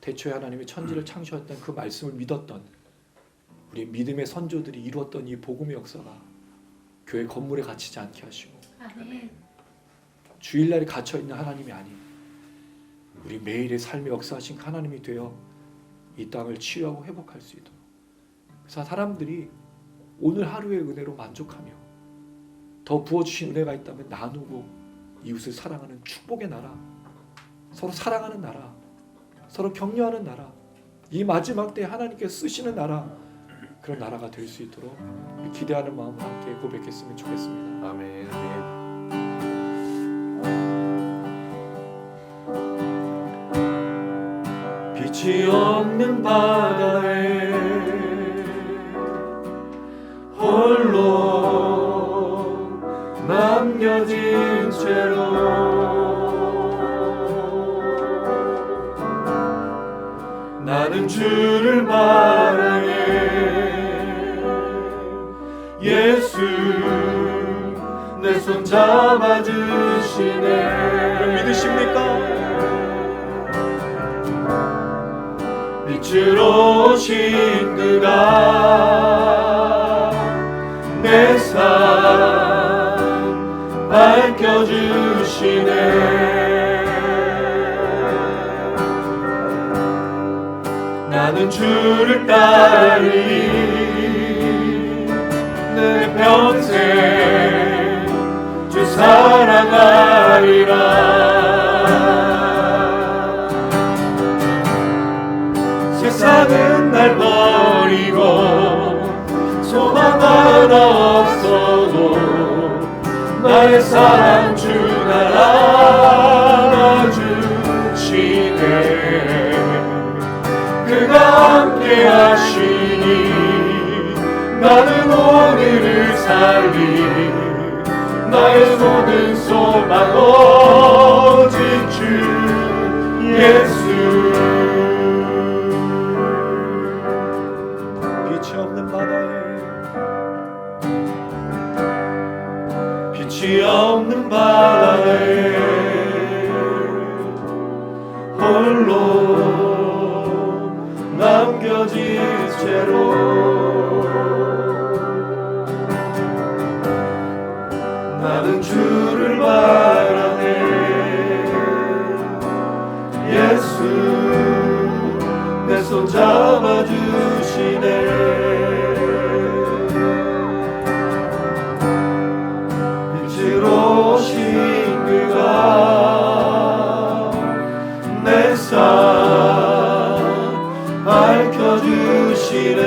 S2: 태초에 하나님이 천지를 창조했던 그 말씀을 믿었던 우리 믿음의 선조들이 이루었던 이 복음의 역사가 교회 건물에 갇히지 않게 하시고
S4: 아멘.
S2: 주일날에 갇혀있는 하나님이 아닌 우리 매일의 삶의 역사하신 하나님이 되어 이 땅을 치유하고 회복할 수 있도록, 그래서 사람들이 오늘 하루의 은혜로 만족하며 더 부어주신 은혜가 있다면 나누고 이웃을 사랑하는 축복의 나라, 서로 사랑하는 나라, 서로 격려하는 나라, 이 마지막 때 하나님께서 쓰시는 나라, 그런 나라가 될 수 있도록 기대하는 마음으로 함께 고백했으면 좋겠습니다.
S3: 아멘.
S2: 빛이 없는 바다에 홀로 남겨진 채로 나는 주를 바라네. 예수 내 손 잡아주시네. 믿으십니까? 빛으로 오신 그가 내 삶 밝혀주시네. 나는 주를 따르니 내 평생 주 사랑하리라. 세상은 날 버리고 소망 하나 없어도 나의 사랑 주 날 안아주시네. 그가 함께 하시니 나는 오늘을 살리. 나의 모든 소망 오직 주 예수. 빛이 없는 바다에 빛이 없는 바다에 홀로 남겨진 채로 나는 주를 바라네. 예수 내 손 잡아주시네. 빛으로 오신 그가 내 삶 밝혀주시네.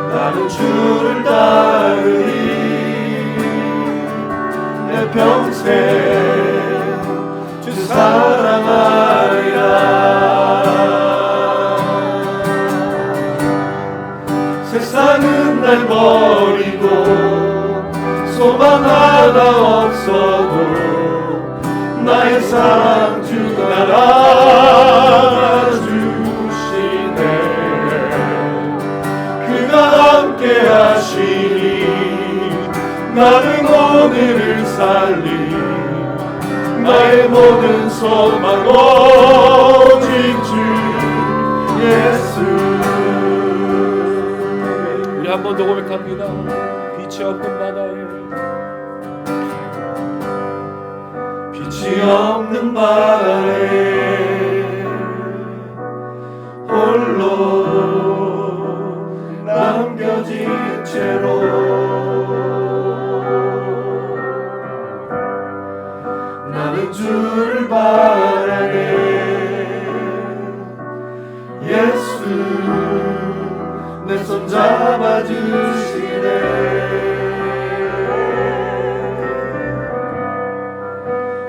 S2: 나는 주를 따르니 내 평생 주 사랑하리라. 세상은 날 버리고 소망 하나 없어도 나의 사랑 주가 날 안아주시네. 그가 함께 하시니 나는 오늘을 살리. 나의 모든 소망 오직 주 예수. 우리 한 번 더 고백합니다. 빛이 없는 바다에 빛이 없는 바다에 홀로 남겨진 채로 나는 주를 바라네. 예수 내 손 잡아주시네.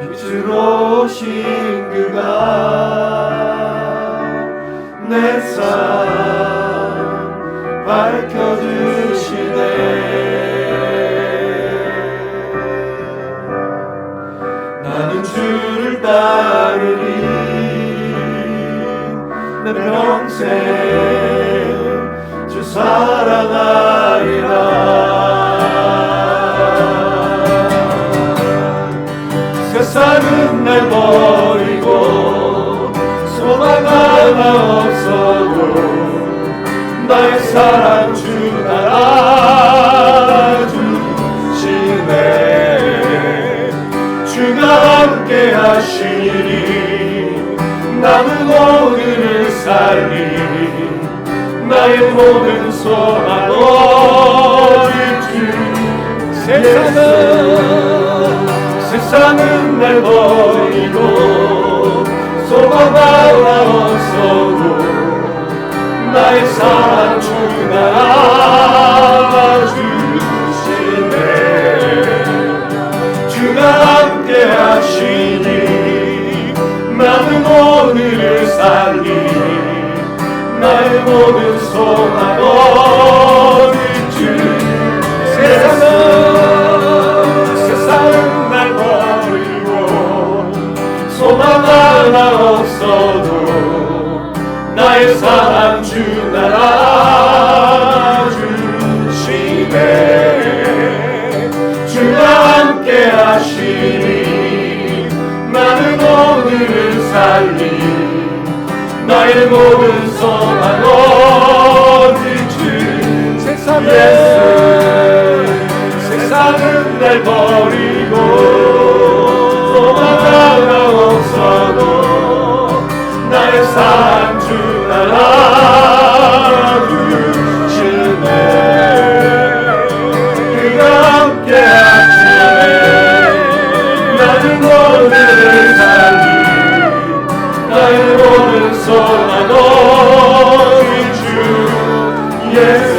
S2: 빛으로 오신 그가 내 삶 밝혀주시네. 나는 주를 따르니 내 평생 주 사랑하리라. 세상은 날 버리고 소망 하나 하나 없어도 나의 사랑 주 알아주시네. 주가 함께 하시니 남은 오늘을 살리 나의 모든 소망 오직 주. 세상은 날 버리고 소망 하나 없어도 나의 사랑 주 알아주시네. 주가 함께 하시니 나는 오늘을 살리 나의 모든 소망 오직 주. 세상은 날 버리고 소망 하나 없어도 나의 사랑 주 알아주시네. 주가 함께 하시니 나는 오늘을 살리 나의 모든 소망 오직 주. 세상은 날 버리고 소망 하나 없어도 나의 사랑 주 알아주시네. 그가 함께 하시네 나는 오늘을 살리 나의 모든 소망 오직 주 예수.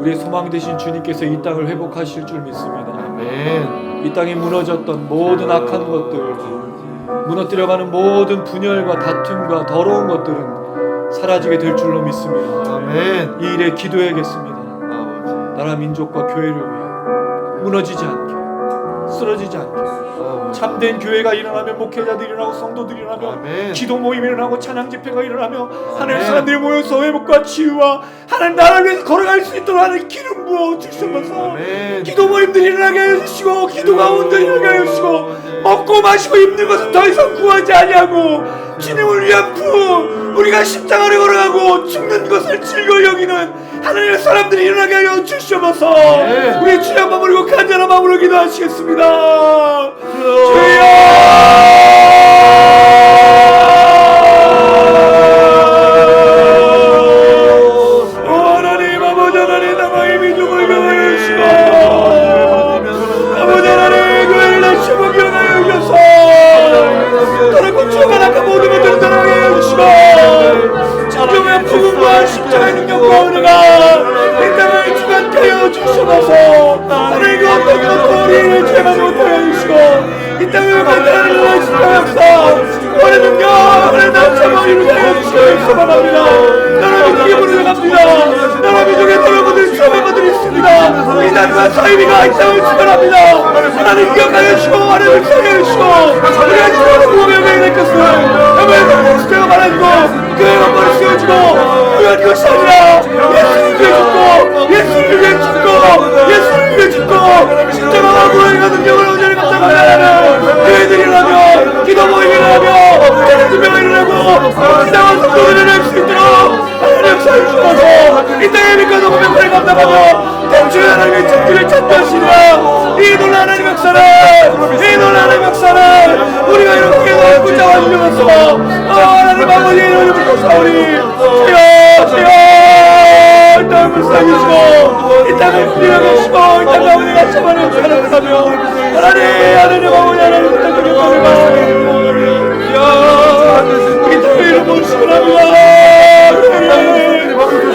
S2: 우리의 소망 되신 주님께서 이 땅을 회복하실 줄 믿습니다.
S3: 아멘.
S2: 이 땅에 무너졌던 모든 악한 것들, 무너뜨려가는 모든 분열과 다툼과 더러운 것들은 사라지게 될 줄로 믿습니다.
S3: 아멘.
S2: 이 일에 기도해야겠습니다.
S3: 아버지.
S2: 나라 민족과 교회를 위해 무너지지 않게, 쓰러지지 않게 참된 교회가 일어나며 목회자들이 일어나고 성도들이 일어나며
S3: 아멘.
S2: 기도 모임이 일어나고 찬양 집회가 일어나며 하나님 사람들이 모여서 회복과 치유와 하나님 나라를 위해서 걸어갈 수 있도록 하는 기름 부어 주셔서
S3: 아멘.
S2: 기도 모임들이 일어나게 해주시고 기도가 온전히 일어나게 해주시고 먹고 마시고 입는 것은 더 이상 구하지 아니하고 주님을 위한 부흥, 우리가 십자가를 걸어가고 죽는 것을 즐거이 여기는 하나님의 사람들이 일어나게 하여 주시옵소서. 우리 주여 머무르고 간절한 마음으로 기도하시겠습니다. 주여 하나님 아버지 하나님 나의 민족을 경하여 주시고 아버지 하나님 교회를 다시 한번 경하여 주셔서 더럽고 추억한 악한 모든 것들을 떠나게 해주시고 진정한 복음과 십자가의 능력과 은혜가 이 땅을 주관케 하여 주시옵소서. 하나님 그 어떤 것도 우리를 죄하지 못하게 해주시고 이 땅을 만들어내는 하나님의 십자가 역사 원의 능력 원의 남자만 이루게 하여 주시길 소망합니다. 나라 민족의 무릎을 갑니다. 나라 민족의 더러운 것들이 추억한 것들이 있습니다. 이 땅과 사이비가 이 땅을 주관합니다. 하나님 기억하여 주시고 하나님 역사하여 주시고 우리가 주님의 구원을 될 것을 여러분의 십자가 말해주고 교회가 머리 세워지고 그런 것이 아니라 예수를 위해 죽고 예수를 위해 죽고 예수를 위해 죽고 십자가와 구원과 능력을 온전히 갖다가 하는 교회들이 일어나며 기도 모임이 일어나며 대중명이 일어나고 이상한 성도들을 낼 수 있도록 하나님 역사를 주셔서 이 땅의 빛과 높은 역사를 감당하며 대주의 하나님의 진리를 찾으시라. 이 놀라운 하나님의 역사를 이 놀라운 하나님의 역사를 우리가 이렇게 붙잡아 주옵소서. 하나님 아버지 이름 주옵사오니 주여 이 땅을 불쌍히시고 이 땅을 부려주시고 이 땅 가운데 갇혀만을 사랑하며 하나님 아버지 하나님 이 땅을 영광을 받으시고 이 땅의 이름 모시고랍니다. 하나님 아버지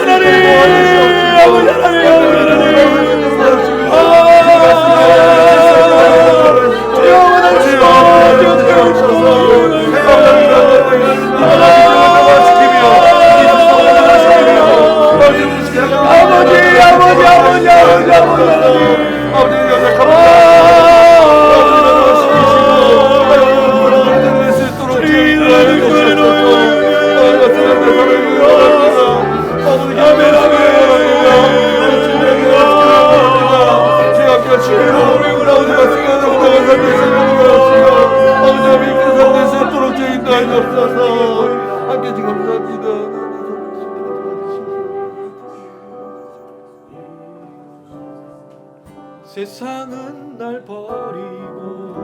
S1: 세상은 날 버리고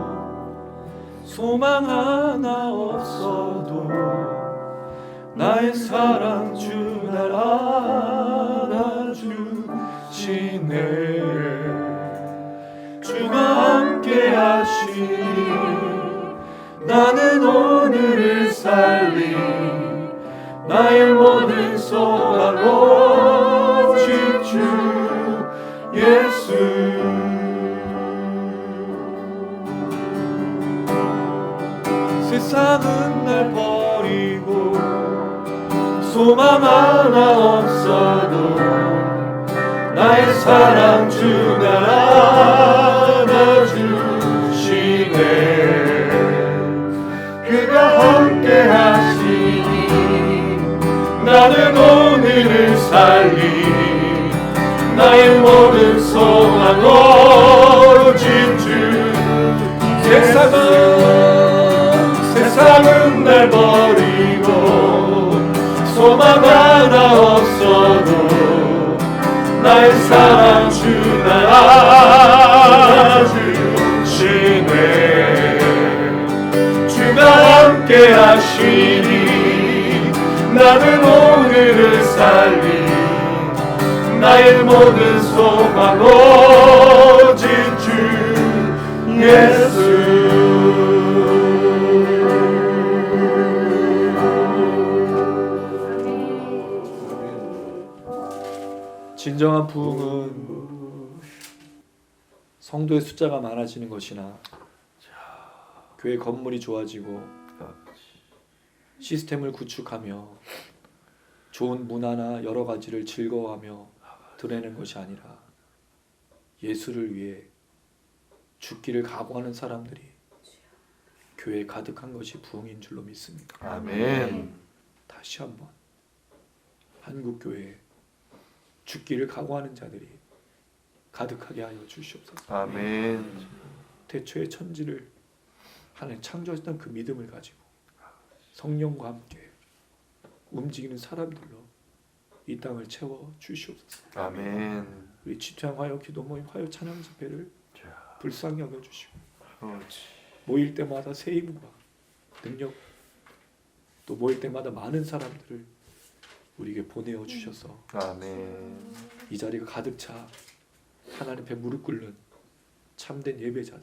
S1: 소망 하나 없어도 나의 사랑 주 날 안아주시네. 주가 함께 하시니 나는 오늘을 살리 나의 모든 소망 오직 주 예수. 세상은 날 버리고 소망 하나 없어도 나의 사랑 주 날 안아주시네. 그가 함께 하시니 나는 오늘을 살리 나의 모든 소망 오직 주. 세상은 날 버리고 소망 하나 없어도 나의 사랑 주 날 안아주시네. 주가 함께 하시니 나는 오늘을 살리 나의 모든 소망 오직 주 예수. 진정한 부흥은 성도의 숫자가 많아지는 것이나 교회 건물이 좋아지고 시스템을 구축하며 좋은 문화나 여러 가지를 즐거워하며 드러내는 것이 아니라 예수를 위해 죽기를 각오하는 사람들이 교회에 가득한 것이 부흥인 줄로 믿습니다.
S3: 아멘.
S1: 다시 한번 한국 교회에 죽기를 각오하는 자들이 가득하게 하여 주시옵소서.
S3: 아멘.
S1: 태초의 천지를 하나님 창조하셨던 그 믿음을 가지고 성령과 함께 움직이는 사람들로 이 땅을 채워 주시옵소서.
S3: 아멘.
S1: 우리 지토양 화요 기도 모임 화요 찬양 집회를 불쌍히 여겨 주시고 모일 때마다 새 힘과 능력 또 모일 때마다 많은 사람들을 우리에게 보내어 주셔서
S3: 아멘.
S1: 이 자리가 가득 차 하나님 앞에 무릎 꿇는 참된 예배자들,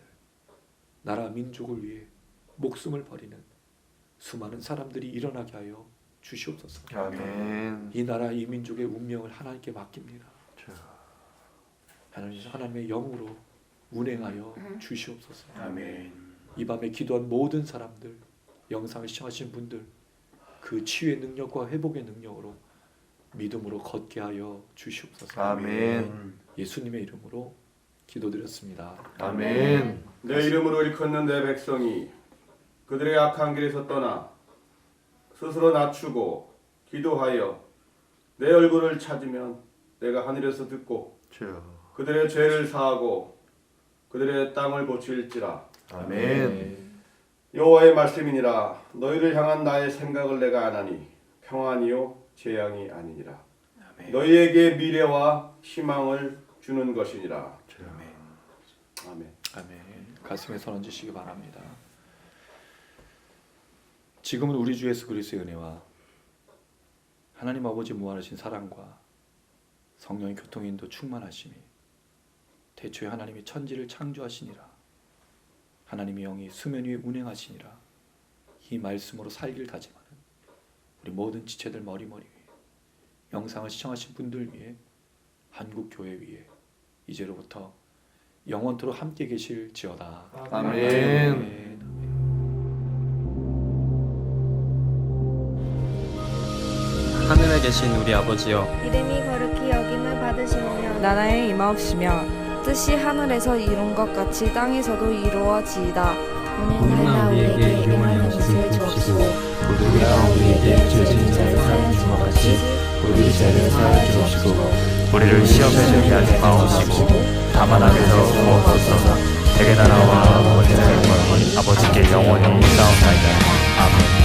S1: 나라 민족을 위해 목숨을 버리는 수많은 사람들이 일어나게 하여 주시옵소서.
S3: 아멘.
S1: 이 나라 이 민족의 운명을 하나님께 맡깁니다. 하나님의 영으로 운행하여 주시옵소서.
S2: 아멘.
S1: 이 밤에 기도한 모든 사람들, 영상을 시청하신 분들 그 치유의 능력과 회복의 능력으로 믿음으로 걷게 하여 주시옵소서.
S3: 아멘.
S1: 예수님의 이름으로 기도드렸습니다.
S3: 아멘.
S4: 내 이름으로 일컫는 내 백성이 그들의 악한 길에서 떠나 스스로 낮추고 기도하여 내 얼굴을 찾으면 내가 하늘에서 듣고 그들의 죄를 사하고 그들의 땅을 고칠지라.
S3: 아멘.
S4: 여호와의 말씀이니라. 너희를 향한 나의 생각을 내가 아나니 평안이요 재앙이 아니니라. 너희에게 미래와 희망을 주는 것이니라. 아멘.
S1: 아멘. 가슴에 손 얹으시기 바랍니다. 지금은 우리 주 예수 그리스도의 은혜와 하나님 아버지 무한하신 사랑과 성령의 교통인도 충만하심이 태초에 하나님이 천지를 창조하시니라 하나님의 영이 수면 위에 운행하시니라 이 말씀으로 살기를 다짐하는 우리 모든 지체들 머리머리 위에 영상을 시청하신 분들 위해 한국교회 위에 이제로부터 영원토록 함께 계실지어다.
S3: 아멘.
S5: 하늘에 계신 우리 아버지여,
S6: 이름이 거룩히 여김을 받으시오며
S7: 나라에 임하옵시며 뜻이 하늘에서 이룬 것 같이 땅에서도 이루어지이다.
S6: 오늘날 우리에게 일용할 양식을 주옵시고
S8: 우리가 우리에게 죄 지은 자를 사하여 준 것 같이 우리 죄를 사하여 주옵시고
S5: 우리를 시험에 들게 하지 마옵시고 다만 악에서 구하옵소서. 대개 나라와 원죄와 영광이 아버지께 영원히 있사옵나이다. 아멘.